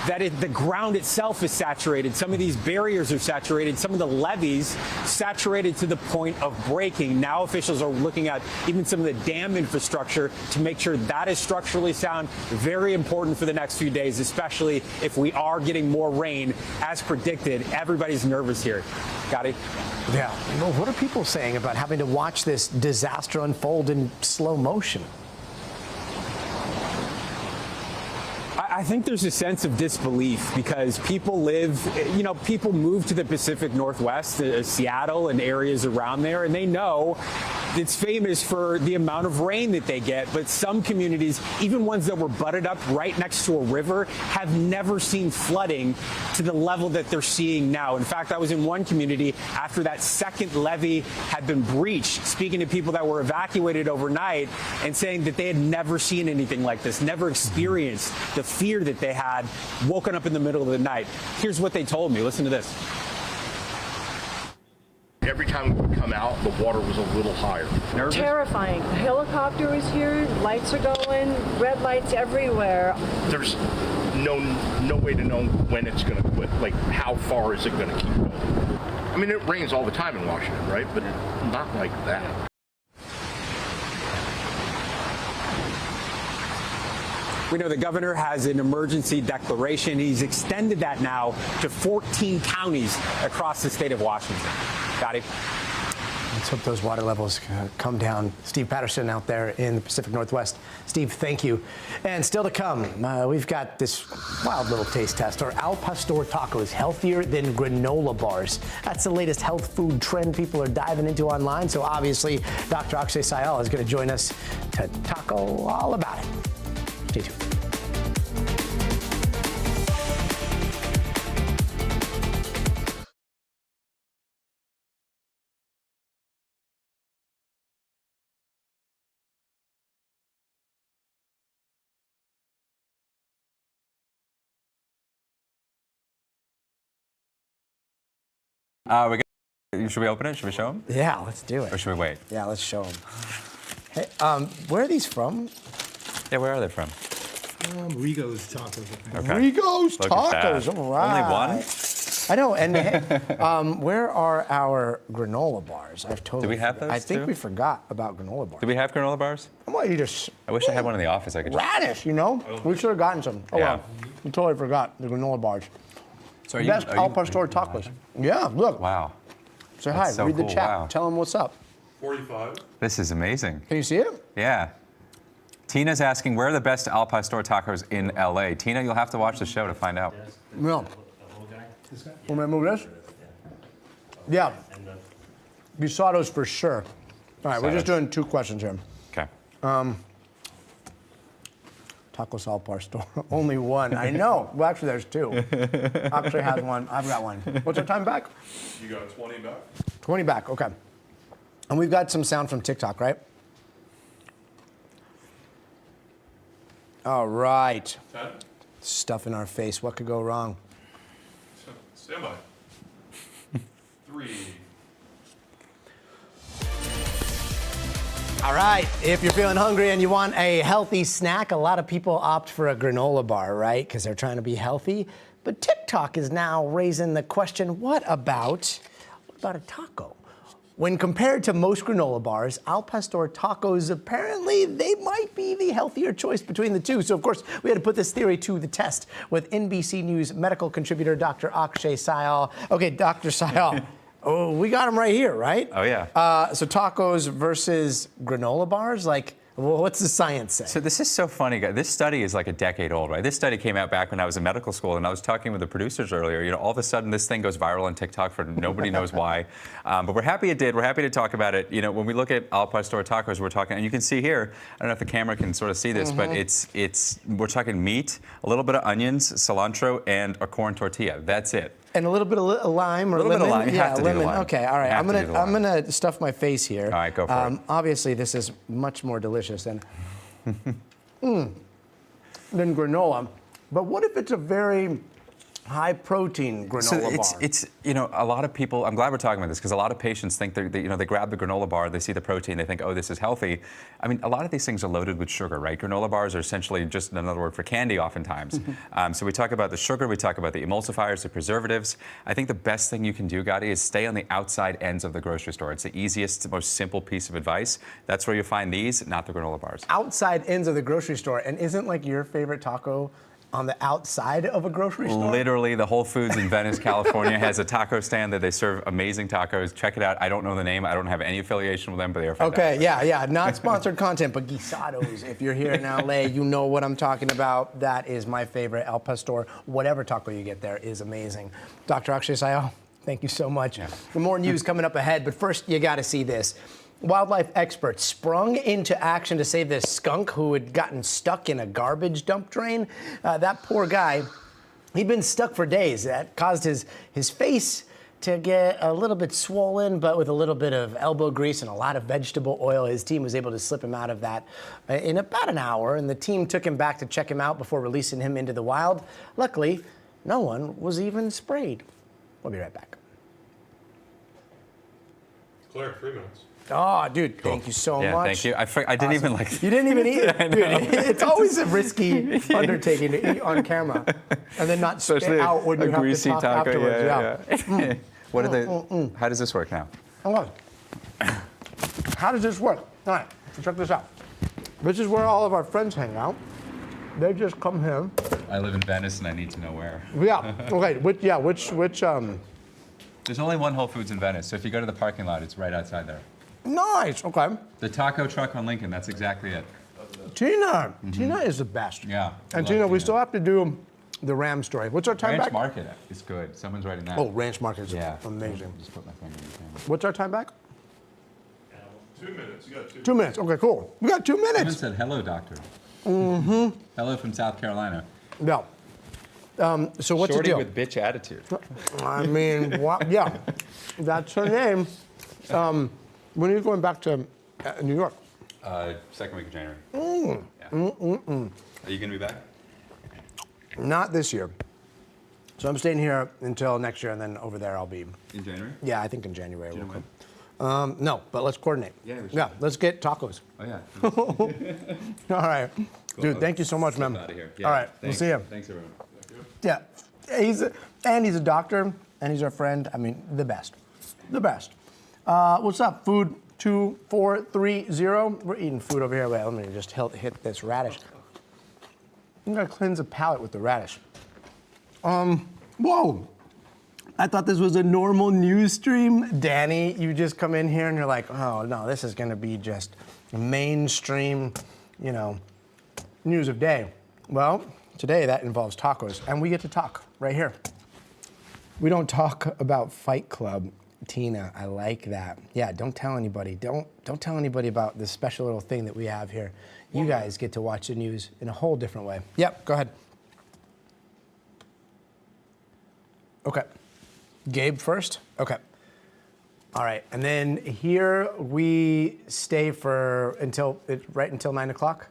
that the ground itself is saturated. Some of these barriers are saturated. Some of the levees saturated to the point of breaking. Now officials are looking at even some of the dam infrastructure to make sure that is structurally sound. Very important for the next few days, especially if we are getting more rain as predicted. Everybody's nervous here. Gotti? Yeah. Well, what are people saying about having to watch this disaster unfold in slow motion? I think there's a sense of disbelief because people people move to the Pacific Northwest, Seattle and areas around there, and they know it's famous for the amount of rain that they get. But some communities, even ones that were butted up right next to a river, have never seen flooding to the level that they're seeing now. In fact, I was in one community after that second levee had been breached, speaking to people that were evacuated overnight and saying that they had never seen anything like this, never experienced the fear that they had, woken up in the middle of the night. Here's what they told me. Listen to this. Every time we would come out, the water was a little higher. Nervous? Terrifying. The helicopter was here, lights are going, red lights everywhere. There's no way to know when it's going to quit. Like, how far is it going to keep going? I mean, it rains all the time in Washington, right? But not like that. We know the governor has an emergency declaration. He's extended that now to 14 counties across the state of Washington. Gotti? Let's hope those water levels come down. Steve Patterson out there in the Pacific Northwest. Steve, thank you. And still to come, we've got this wild little taste test. Are al pastor tacos healthier than granola bars? That's the latest health food trend people are diving into online. So obviously, Dr. Akshay Syal is going to join us to taco all about it. Stay tuned. Should we open it? Should we show them? Yeah, let's do it. Or should we wait? Yeah, let's show them. Hey, where are these from? Yeah, where are they from? Rigo's Tacos. Okay. Rigo's Look at that. Tacos, all right. Only one? I know, and hey, where are our granola bars? I've totally. Do we have forgot. those I think too? we forgot about granola bars. Do we have granola bars? I might eat I wish I had one in the office. I could just. radish, you know? We should have gotten some. Oh, Yeah. well, we totally forgot the granola bars. So are you- Best are you- al pastor tacos. Yeah, look. Wow. Say That's hi, so read the cool, chat, wow. tell them what's up. 45. This is amazing. Can you see it? Yeah. Tina's asking, where are the best al pastor tacos in LA? Tina, you'll have to watch the show to find out. No. Want me to move this? Yeah. Guisados for sure. All right, we're just doing 2 questions here. Okay. Tacos al pastor. Only one. I know. Well, actually, there's 2. Actually has one. I've got one. What's our time back? You got 20 back? 20 back. Okay. And we've got some sound from TikTok, right? All right. 10. Stuff in our face. What could go wrong? Stand by. 3. All right, if you're feeling hungry and you want a healthy snack, a lot of people opt for a granola bar, right? Because they're trying to be healthy. But TikTok is now raising the question, what about a taco? When compared to most granola bars, al pastor tacos, apparently they might be the healthier choice between the two. So, of course, we had to put this theory to the test with NBC News medical contributor Dr. Akshay Syal. Okay, Dr. Syal. Oh, we got them right here, right? Oh, yeah. So tacos versus granola bars, like, well, what's the science say? So this is so funny, guys. This study is like a decade old, right? This study came out back when I was in medical school, and I was talking with the producers earlier. You know, all of a sudden this thing goes viral on TikTok for nobody knows why. But we're happy it did. We're happy to talk about it. You know, when we look at al pastor tacos, we're talking, and you can see here, I don't know if the camera can sort of see this, but we're talking meat, a little bit of onions, cilantro, and a corn tortilla. That's it. And a little bit of lime or a little lemon? bit of lime. You Yeah, have to do the lemon. lime. Okay, all right. You have to do the I'm lime. gonna stuff my face here. All right, go for it. Obviously, this is much more delicious than than granola. But what if it's a very high protein granola bar? It's you know, a lot of people, I'm glad we're talking about this, because a lot of patients think they grab the granola bar, they see the protein, they think, oh, this is healthy. I mean, a lot of these things are loaded with sugar, right? Granola bars are essentially just another word for candy oftentimes. So we talk about the sugar, we talk about the emulsifiers, the preservatives. I think the best thing you can do, Gotti, is stay on the outside ends of the grocery store. It's the easiest, most simple piece of advice. That's where you find these, not the granola bars. Outside ends of the grocery store, and isn't like your favorite taco on the outside of a grocery store? Literally, the Whole Foods in Venice, California has a taco stand that they serve amazing tacos. Check it out. I don't know the name. I don't have any affiliation with them, but they are fantastic. Okay, yeah. Not sponsored content, but guisados. If you're here in LA, you know what I'm talking about. That is my favorite. Al pastor, whatever taco you get there is amazing. Dr. Akshay Syal, thank you so much. More news coming up ahead, but first you got to see this. Wildlife experts sprung into action to save this skunk who had gotten stuck in a garbage dump drain. That poor guy, he'd been stuck for days. That caused his face to get a little bit swollen, but with a little bit of elbow grease and a lot of vegetable oil. His team was able to slip him out of that in about an hour, and the team took him back to check him out before releasing him into the wild. Luckily, no one was even sprayed. We'll be right back. Claire, 3 minutes. Oh, dude, thank you so Yeah, much. thank you. I didn't even like. You didn't even eat I it. know. Dude, it's always a risky undertaking to eat on camera and then not spit Especially out when you a have to greasy talk taco. afterwards. Yeah. What are they? How does this work now? How does this work? All right, so check this out. This is where all of our friends hang out. They just come here. I live in Venice, and I need to know where. Yeah. Okay. Which There's only one Whole Foods in Venice, so if you go to the parking lot, it's right outside there. Nice. Okay. The taco truck on Lincoln, that's exactly it. Tina. Tina is the best. Yeah. And Tina, we still have to do the Ram story. What's our time Ranch back? Market is good. Someone's writing that. Oh, Ranch Market is amazing. Just put my finger in the camera. What's our time back? 2 minutes. You got 2. 2 minutes. Okay, cool. We got 2 minutes. Someone said, hello, doctor. Mm-hmm. Hello from South Carolina. No. So what's Shorty the deal? with bitch attitude. I mean, yeah, that's her name. When are you going back to New York? Second week of January. Yeah. Are you going to be back? Not this year. So I'm staying here until next year, and then over there I'll be. In January? Yeah, I think in January. Do you we'll know come. No, but let's coordinate. Yeah, we should. Yeah, let's get tacos. Oh, yeah. All right. Cool. Dude, thank you so much, man. Out of here. Yeah, All right, thanks. we'll see you. Thanks, everyone. Yeah, he's a doctor, and he's our friend. I mean, the best. The best. What's up? Food 2430. We're eating food over here. Wait, let me just hit this radish. I'm gonna cleanse the palate with the radish. Whoa. I thought this was a normal news stream. Danny, you just come in here and you're like, oh no, this is gonna be just mainstream, news of day. Well, today that involves tacos, and we get to talk right here. We don't talk about Fight Club. Tina, I like that. Yeah, don't tell anybody. Don't tell anybody about this special little thing that we have here. You guys get to watch the news in a whole different way. Yep, go ahead. Okay. Gabe first? Okay. All right, and then here we stay for until 9 o'clock?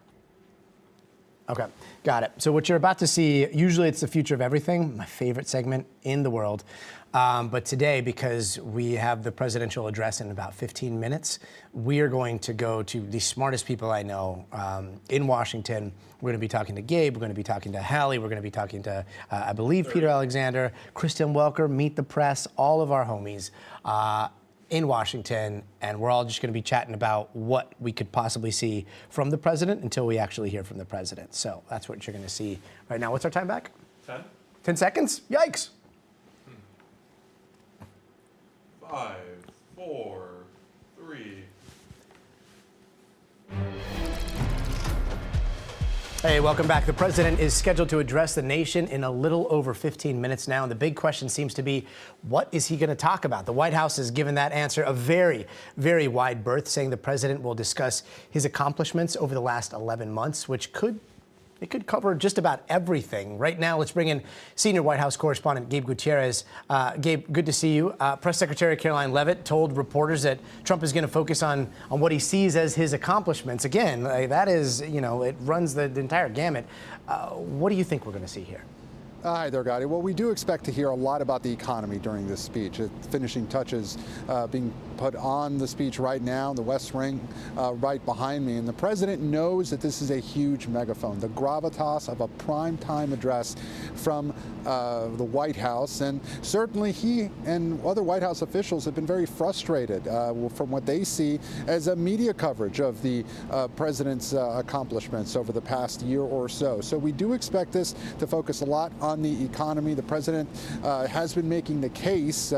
Okay, got it. So what you're about to see, usually it's the future of everything, my favorite segment in the world. But today, because we have the presidential address in about 15 minutes, we are going to go to the smartest people I know in Washington. We're going to be talking to Gabe. We're going to be talking to Hallie. We're going to be talking to, I believe, Peter Alexander, Kristen Welker, Meet the Press, all of our homies in Washington. And we're all just going to be chatting about what we could possibly see from the president until we actually hear from the president. So that's what you're going to see right now. What's our time back? 10. 10 seconds? Yikes. 5, 4, 3. Hey, welcome back. The president is scheduled to address the nation in a little over 15 minutes now. And the big question seems to be, what is he going to talk about? The White House has given that answer a very, very wide berth, saying the president will discuss his accomplishments over the last 11 months, which could cover just about everything. Right now, let's bring in senior White House correspondent Gabe Gutierrez. Gabe, good to see you. Press Secretary Caroline Leavitt told reporters that Trump is going to focus on what he sees as his accomplishments. Again, that is, it runs the entire gamut. What do you think we're going to see here? Hi there, Gotti. Well, we do expect to hear a lot about the economy during this speech. Finishing touches being put on the speech right now, the West Wing right behind me. And the president knows that this is a huge megaphone, the gravitas of a primetime address from the White House. And certainly he and other White House officials have been very frustrated from what they see as a media coverage of the president's accomplishments over the past year or so. So we do expect this to focus a lot on the economy. The president has been making the case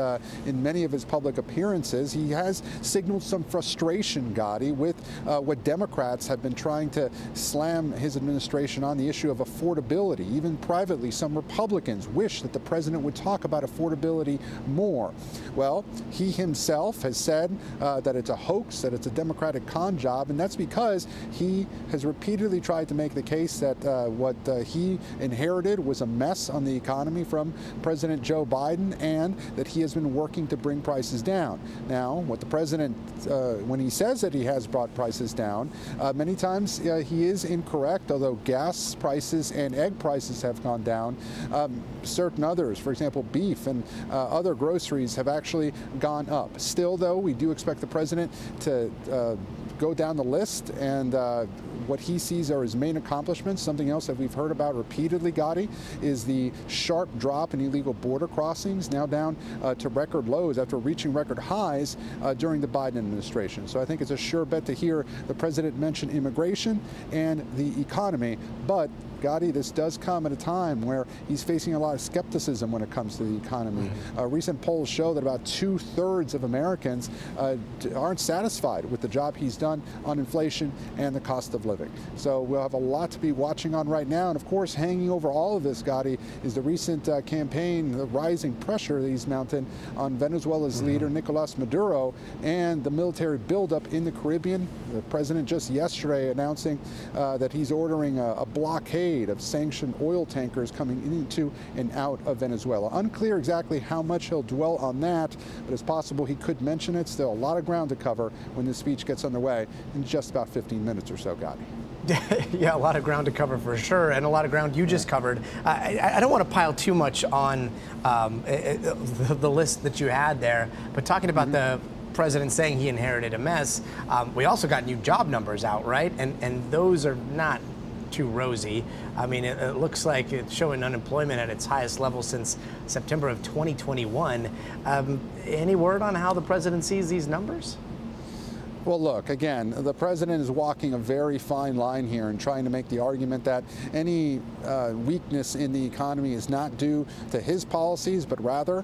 in many of his public appearances. He has signaled some frustration, Gotti, with what Democrats have been trying to slam his administration on, the issue of affordability. Even privately, some Republicans wish that the president would talk about affordability more. Well, he himself has said that it's a hoax, that it's a Democratic con job, and that's because he has repeatedly tried to make the case that what he inherited was a mess on the economy from President Joe Biden, and that he has been working to bring prices down. Now, what the president, when he says that he has brought prices down, many times he is incorrect, although gas prices and egg prices have gone down. Certain others, for example, beef and other groceries have actually gone up. Still, though, we do expect the president to go down the list and what he sees are his main accomplishments. Something else that we've heard about repeatedly, Gotti, is the sharp drop in illegal border crossings, now down to record lows after reaching record highs during the Biden administration. So I think it's a sure bet to hear the president mention immigration and the economy. But Gotti, this does come at a time where he's facing a lot of skepticism when it comes to the economy. Recent polls show that about 2/3 of Americans aren't satisfied with the job he's done on inflation and the cost of living. So we'll have a lot to be watching on right now. And of course, hanging over all of this, Gotti, is the recent campaign, the rising pressure that he's mounted on Venezuela's leader, Nicolas Maduro, and the military buildup in the Caribbean. The president just yesterday announcing that he's ordering a blockade of sanctioned oil tankers coming into and out of Venezuela. Unclear exactly how much he'll dwell on that, but it's possible he could mention it. Still a lot of ground to cover when this speech gets underway in just about 15 minutes or so, Gotti. Yeah, a lot of ground to cover for sure, and a lot of ground you just covered. I don't want to pile too much on the list that you had there, but talking about the president saying he inherited a mess, we also got new job numbers out, right? And those are not too rosy. I mean, it looks like it's showing unemployment at its highest level since September of 2021. Any word on how the president sees these numbers? Well, look, again, the president is walking a very fine line here and trying to make the argument that any weakness in the economy is not due to his policies, but rather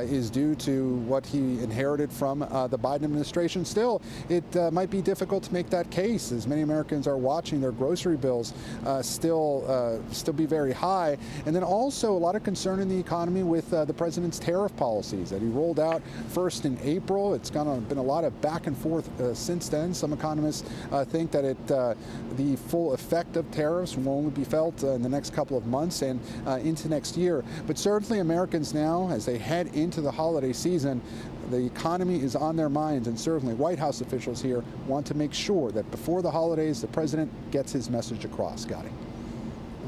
is due to what he inherited from the Biden administration. Still, it might be difficult to make that case, as many Americans are watching their grocery bills still be very high. And then also a lot of concern in the economy with the president's tariff policies that he rolled out first in April. It's been a lot of back and forth since then. Some economists think that the full effect of tariffs will only be felt in the next couple of months and into next year. But certainly Americans now, as they head into the holiday season, the economy is on their minds, and certainly White House officials here want to make sure that before the holidays, the president gets his message across. Gotti.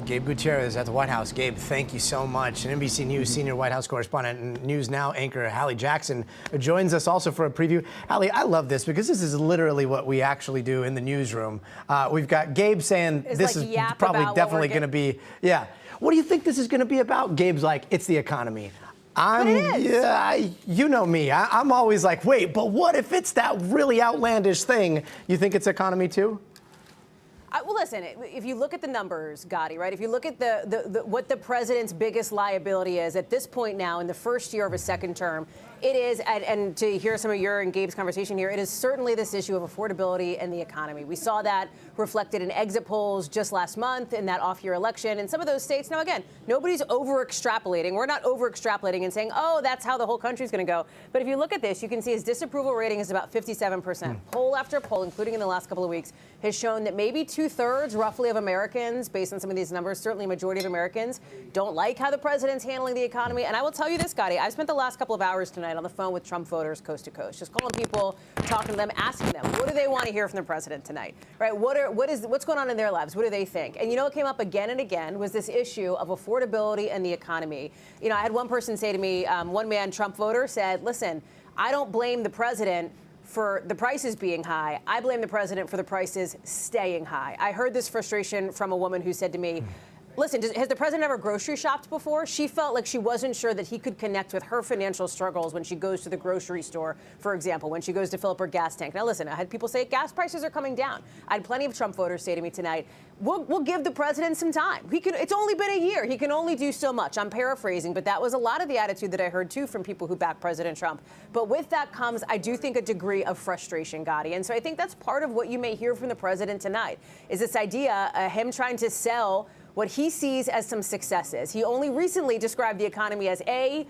Gabe Gutierrez at the White House. Gabe, thank you so much. And NBC News senior White House correspondent and News Now anchor Hallie Jackson joins us also for a preview. Hallie, I love this because this is literally what we actually do in the newsroom. We've got Gabe saying this is probably definitely going to be, What do you think this is going to be about? Gabe's like, it's the economy. You know me. I'm always like, wait, but what if it's that really outlandish thing? You think it's economy too? Well, listen, if you look at the numbers, Gotti, right? If you look at what the president's biggest liability is at this point now in the first year of his second term, it is, and to hear some of your and Gabe's conversation here, it is certainly this issue of affordability and the economy. We saw that reflected in exit polls just last month in that off-year election. In some of those states, now again, nobody's over-extrapolating. We're not over-extrapolating and saying, oh, that's how the whole country's going to go. But if you look at this, you can see his disapproval rating is about 57%. Poll after poll, including in the last couple of weeks, has shown that maybe 2/3 roughly of Americans, based on some of these numbers, certainly a majority of Americans, don't like how the president's handling the economy. And I will tell you this, Gotti, I've spent the last couple of hours tonight on the phone with Trump voters coast to coast, just calling people, talking to them, asking them, what do they want to hear from the president tonight, right? What's going on in their lives? What do they think? And you know what came up again and again was this issue of affordability and the economy. You know, I had one person say to me, one man, Trump voter, said, listen, I don't blame the president for the prices being high. I blame the president for the prices staying high. I heard this frustration from a woman who said to me, listen, has the president ever grocery shopped before? She felt like she wasn't sure that he could connect with her financial struggles when she goes to the grocery store, for example, when she goes to fill up her gas tank. Now, listen, I had people say gas prices are coming down. I had plenty of Trump voters say to me tonight, we'll give the president some time. It's only been a year. He can only do so much. I'm paraphrasing, but that was a lot of the attitude that I heard, too, from people who back President Trump. But with that comes, I do think, a degree of frustration, Gotti. And so I think that's part of what you may hear from the president tonight, is this idea, him trying to sell what he sees as some successes. He only recently described the economy as A++++++.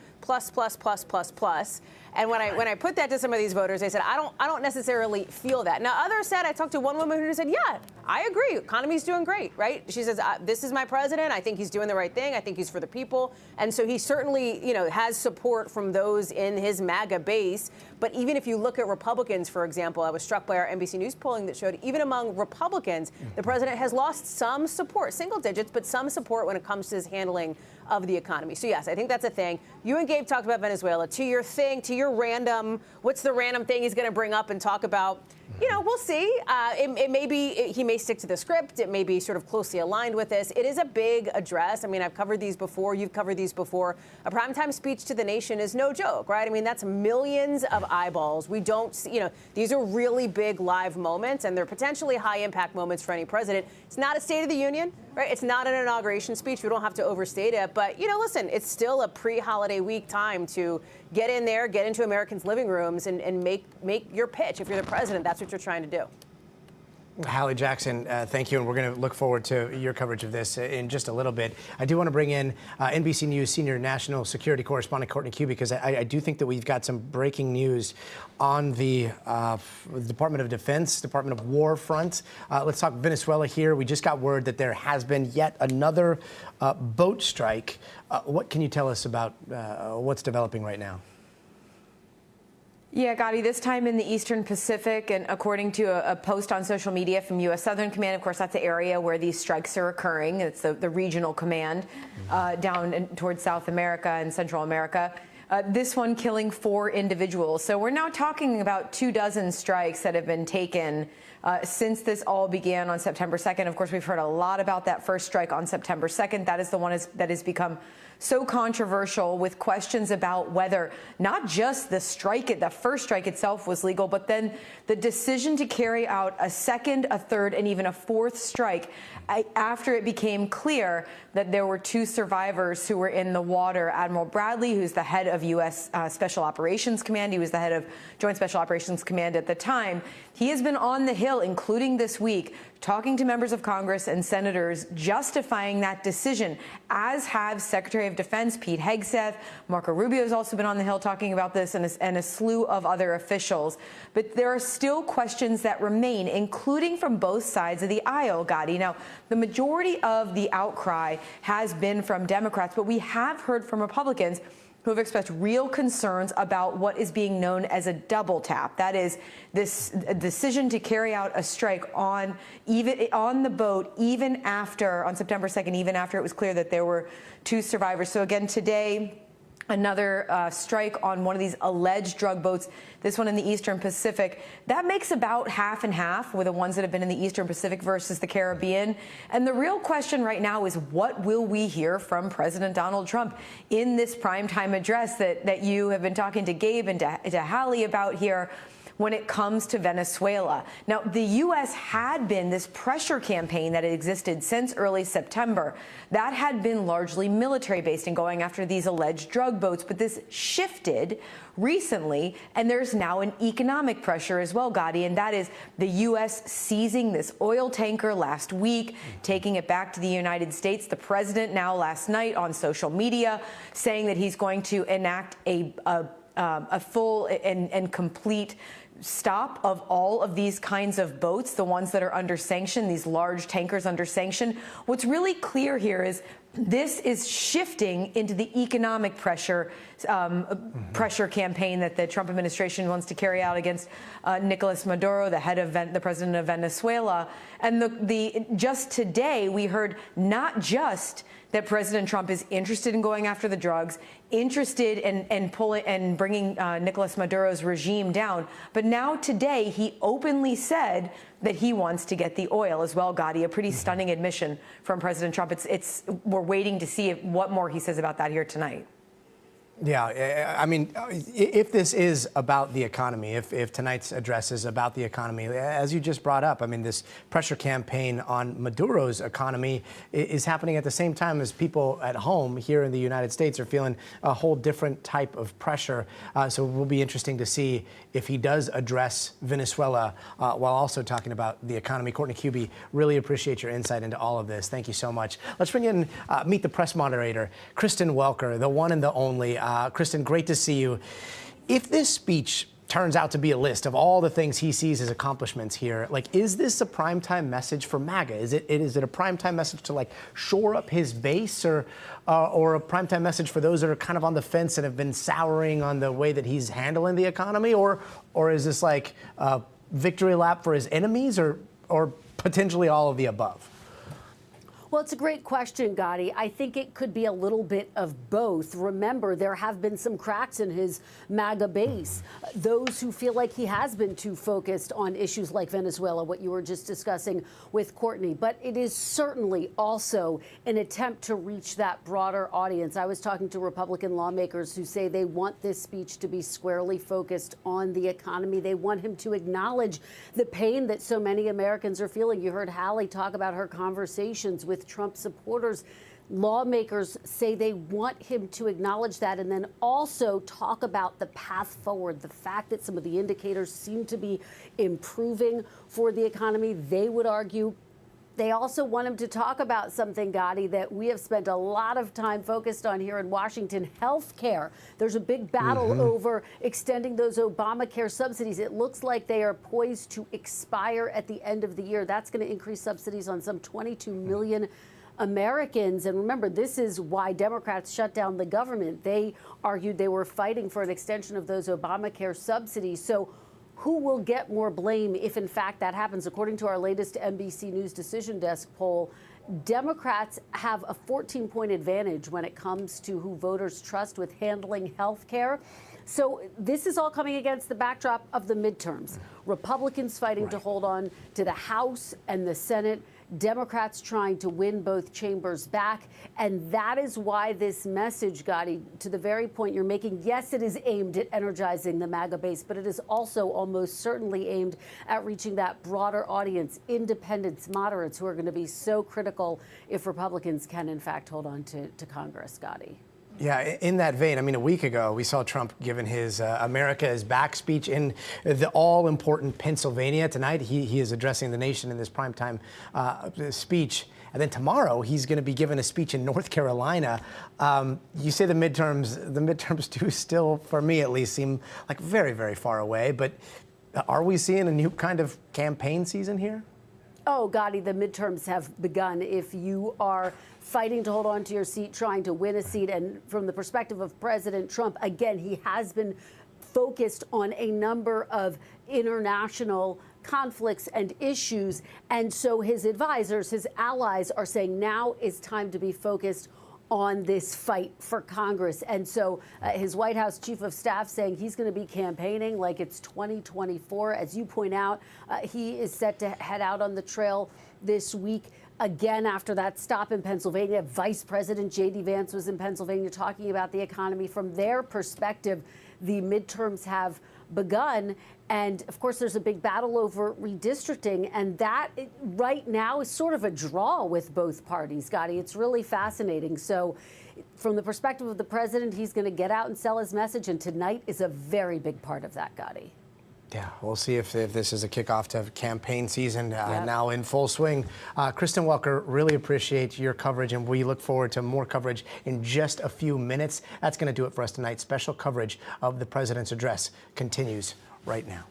And when I put that to some of these voters, they said, I don't necessarily feel that. Now, others said, I talked to one woman who said, yeah, I agree. Economy's doing great, right? She says, this is my president. I think he's doing the right thing. I think he's for the people. And so he certainly, has support from those in his MAGA base. But even if you look at Republicans, for example, I was struck by our NBC News polling that showed even among Republicans, the president has lost some support, single digits, but some support when it comes to his handling of the economy. So, yes, I think that's a thing. You and Gabe talked about Venezuela. To your thing, to your random, what's the random thing he's going to bring up and talk about? You know, we'll see. It may be, he may stick to the script. It may be sort of closely aligned with this. It is a big address. I mean, I've covered these before. You've covered these before. A primetime speech to the nation is no joke, right? I mean, that's millions of eyeballs. We don't see, you know, these are really big live moments, and they're potentially high impact moments for any president. It's not a State of the Union, right? It's not an inauguration speech. We don't have to overstate it. But, you know, listen, it's still a pre-holiday week time to get in there, get into Americans' living rooms and make your pitch. If you're the president, that's what you're trying to do. Hallie Jackson, thank you, and we're going to look forward to your coverage of this in just a little bit. I do want to bring in NBC News senior national security correspondent Courtney Kube, because I do think that we've got some breaking news on the Department of Defense, Department of War front. Let's talk Venezuela here. We just got word that there has been yet another boat strike. What can you tell us about what's developing right now? Yeah, Gotti, this time in the Eastern Pacific, and according to a post on social media from U.S. Southern Command, of course, that's the area where these strikes are occurring. It's the regional command down towards South America and Central America. This one killing 4 individuals. So we're now talking about 24 strikes that have been taken since this all began on September 2nd. Of course, we've heard a lot about that first strike on September 2nd. That is the one that has become so controversial, with questions about whether not just the first strike itself was legal, but then the decision to carry out a second, a third, and even a 4th strike after it became clear that there were 2 survivors who were in the water. Admiral Bradley, who's the head of U.S. Special Operations Command, he was the head of Joint Special Operations Command at the time. He has been on the Hill, including this week, talking to members of Congress and senators, justifying that decision, as have Secretary of Defense Pete Hegseth. Marco Rubio has also been on the Hill talking about this, and a slew of other officials. But there are still questions that remain, including from both sides of the aisle, Gotti. Now, the majority of the outcry has been from Democrats, but we have heard from Republicans who have expressed real concerns about what is being known as a double tap. That is, this decision to carry out a strike on the boat on September 2nd, even after it was clear that there were 2 survivors. So again, today, another strike on one of these alleged drug boats, this one in the Eastern Pacific. That makes about half and half with the ones that have been in the Eastern Pacific versus the Caribbean. And the real question right now is, what will we hear from President Donald Trump in this primetime address that you have been talking to Gabe and to Hallie about here, when it comes to Venezuela? Now, the U.S. had been this pressure campaign that had existed since early September. That had been largely military-based and going after these alleged drug boats. But this shifted recently, and there's now an economic pressure as well, Gotti, and that is the U.S. seizing this oil tanker last week, taking it back to the United States. The president now last night on social media saying that he's going to enact a full and complete stop of all of these kinds of boats, the ones that are under sanction, these large tankers under sanction. What's really clear here is this is shifting into the economic pressure campaign that the Trump administration wants to carry out against Nicolas Maduro, the head of the president of Venezuela. And just today, we heard not just that President Trump is interested in going after the drugs, interested in bringing Nicolas Maduro's regime down, but now today he openly said that he wants to get the oil as well, Gotti. A pretty stunning admission from President Trump. We're waiting to see what more he says about that here tonight. Yeah, I mean, if this is about the economy, if tonight's address is about the economy, as you just brought up, I mean, this pressure campaign on Maduro's economy is happening at the same time as people at home here in the United States are feeling a whole different type of pressure. So it will be interesting to see if he does address Venezuela while also talking about the economy. Courtney Kube, really appreciate your insight into all of this. Thank you so much. Let's bring in, meet the press moderator, Kristen Welker, the one and the only. Kristen, great to see you. If this speech turns out to be a list of all the things he sees as accomplishments here, like, is this a primetime message for MAGA? Is it a primetime message to, like, shore up his base, or a primetime message for those that are kind of on the fence and have been souring on the way that he's handling the economy, or is this like a victory lap for his enemies, or potentially all of the above? Well, it's a great question, Gotti. I think it could be a little bit of both. Remember, there have been some cracks in his MAGA base. Those who feel like he has been too focused on issues like Venezuela, what you were just discussing with Courtney. But it is certainly also an attempt to reach that broader audience. I was talking to Republican lawmakers who say they want this speech to be squarely focused on the economy. They want him to acknowledge the pain that so many Americans are feeling. You heard Hallie talk about her conversations with Trump supporters. Lawmakers say they want him to acknowledge that and then also talk about the path forward, the fact that some of the indicators seem to be improving for the economy. They would argue they also want him to talk about something, Gotti, that we have spent a lot of time focused on here in Washington, health care. There's a big battle over extending those Obamacare subsidies. It looks like they are poised to expire at the end of the year. That's going to increase subsidies on some 22 million Americans. And remember, this is why Democrats shut down the government. They argued they were fighting for an extension of those Obamacare subsidies. So who will get more blame if, in fact, that happens? According to our latest NBC News Decision Desk poll, Democrats have a 14-point advantage when it comes to who voters trust with handling health care. So this is all coming against the backdrop of the midterms. Republicans fighting to hold on to the House and the Senate. Democrats trying to win both chambers back. And that is why this message, Gotti, to the very point you're making, yes, it is aimed at energizing the MAGA base, but it is also almost certainly aimed at reaching that broader audience, independents, moderates, who are going to be so critical if Republicans can, in fact, hold on to Congress, Gotti. Yeah, in that vein, I mean, a week ago, we saw Trump giving his America is Back speech in the all-important Pennsylvania. Tonight, he is addressing the nation in this primetime speech. And then tomorrow, he's going to be giving a speech in North Carolina. You say the midterms do still, for me at least, seem like very, very far away. But are we seeing a new kind of campaign season here? Oh, Gotti, the midterms have begun. If you are fighting to hold on to your seat, trying to win a seat, and from the perspective of President Trump, again, he has been focused on a number of international conflicts and issues. And so his advisors, his allies are saying now is time to be focused on this fight for Congress. And so his White House chief of staff saying he's going to be campaigning like it's 2024. As you point out, he is set to head out on the trail this week. Again, after that stop in Pennsylvania, Vice President J.D. Vance was in Pennsylvania talking about the economy. From their perspective, the midterms have begun. And of course, there's a big battle over redistricting. And that right now is sort of a draw with both parties, Gotti. It's really fascinating. So from the perspective of the president, he's going to get out and sell his message. And tonight is a very big part of that, Gotti. Yeah, we'll see if this is a kickoff to campaign season now in full swing. Kristen Welker, really appreciate your coverage, and we look forward to more coverage in just a few minutes. That's going to do it for us tonight. Special coverage of the president's address continues right now.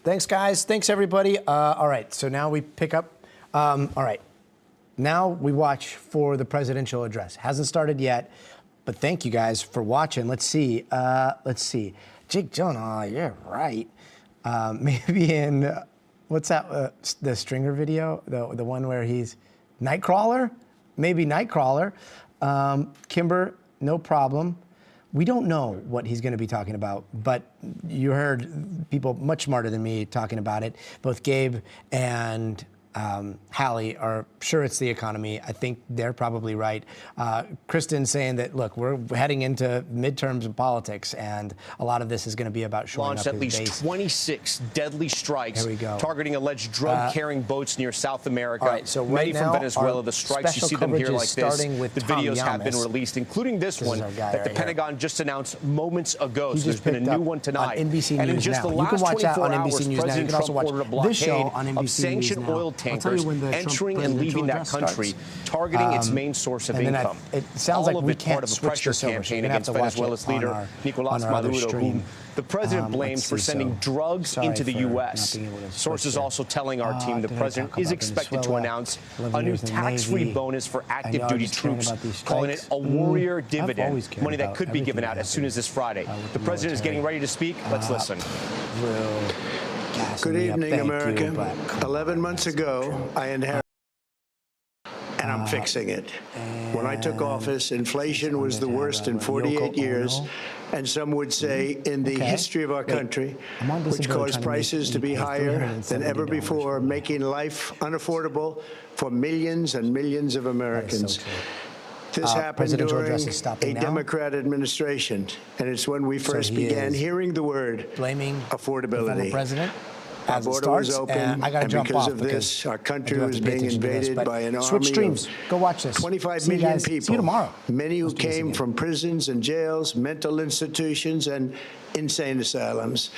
Thanks, guys. Thanks, everybody. All right, so now we pick up. All right. Now we watch for the presidential address. Hasn't started yet, but thank you guys for watching. Let's see. Jake Gyllenhaal, you're right. Maybe in, what's that, the Stringer video? The one where he's Nightcrawler? Maybe Nightcrawler. Kimber, no problem. We don't know what he's going to be talking about, but you heard people much smarter than me talking about it. Both Gabe and Hallie are sure it's the economy. I think they're probably right. Kristen saying that, look, we're heading into midterms of politics, and a lot of this is going to be about showing launched up at his least base. 26 deadly strikes Here we go. targeting alleged drug-carrying boats near South America. All right, so many right from now, Venezuela. our The strikes, you special see them here coverage like is this. starting with The Tom videos have been Yamas. released, including this This is one our guy that right the here. Pentagon just announced moments ago. He So there's just been a picked new up one tonight. on NBC and in News just Now. the You can last watch that 24 on NBC hours, News Now. You President can also Trump watch ordered a this show blockade on NBC of News sanctioned Now. oil tankers entering and leaving that country, targeting its main source of income. It sounds like all of we it part can't of a switch pressure this over. So campaign you're gonna have against to watch Venezuela's it on leader, our- Nicolás on our other Maduro, whom stream. the president blames Let's for see, sending so drugs sorry into the for U.S. not being able to Sources switch also telling our team the did I president talk is about expected to Venezuela? announce 11 a new years in the tax-free Navy. bonus for I active know, duty just caring troops, about these calling it strikes. a warrior I've dividend, always cared money that about could be given everything out as soon as this Friday. with The the president is getting military. ready to speak. Let's listen. Good evening, America. 11 months ago, I inherited, and I'm fixing it. When I took office, inflation was the worst in 48 years, and some would say in the history of our country, which caused prices to be higher than ever before, making life unaffordable for millions and millions of Americans. This happened during a Democrat administration, and it's when we first began hearing the word affordability. Our border was open, and because of this, our country was being invaded by an army streams. Go watch this. 25 See you million guys. people. See you tomorrow. Many who came from prisons and jails, mental institutions, and insane asylums.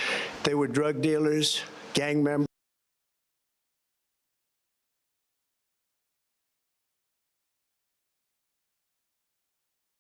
They were drug dealers, gang members.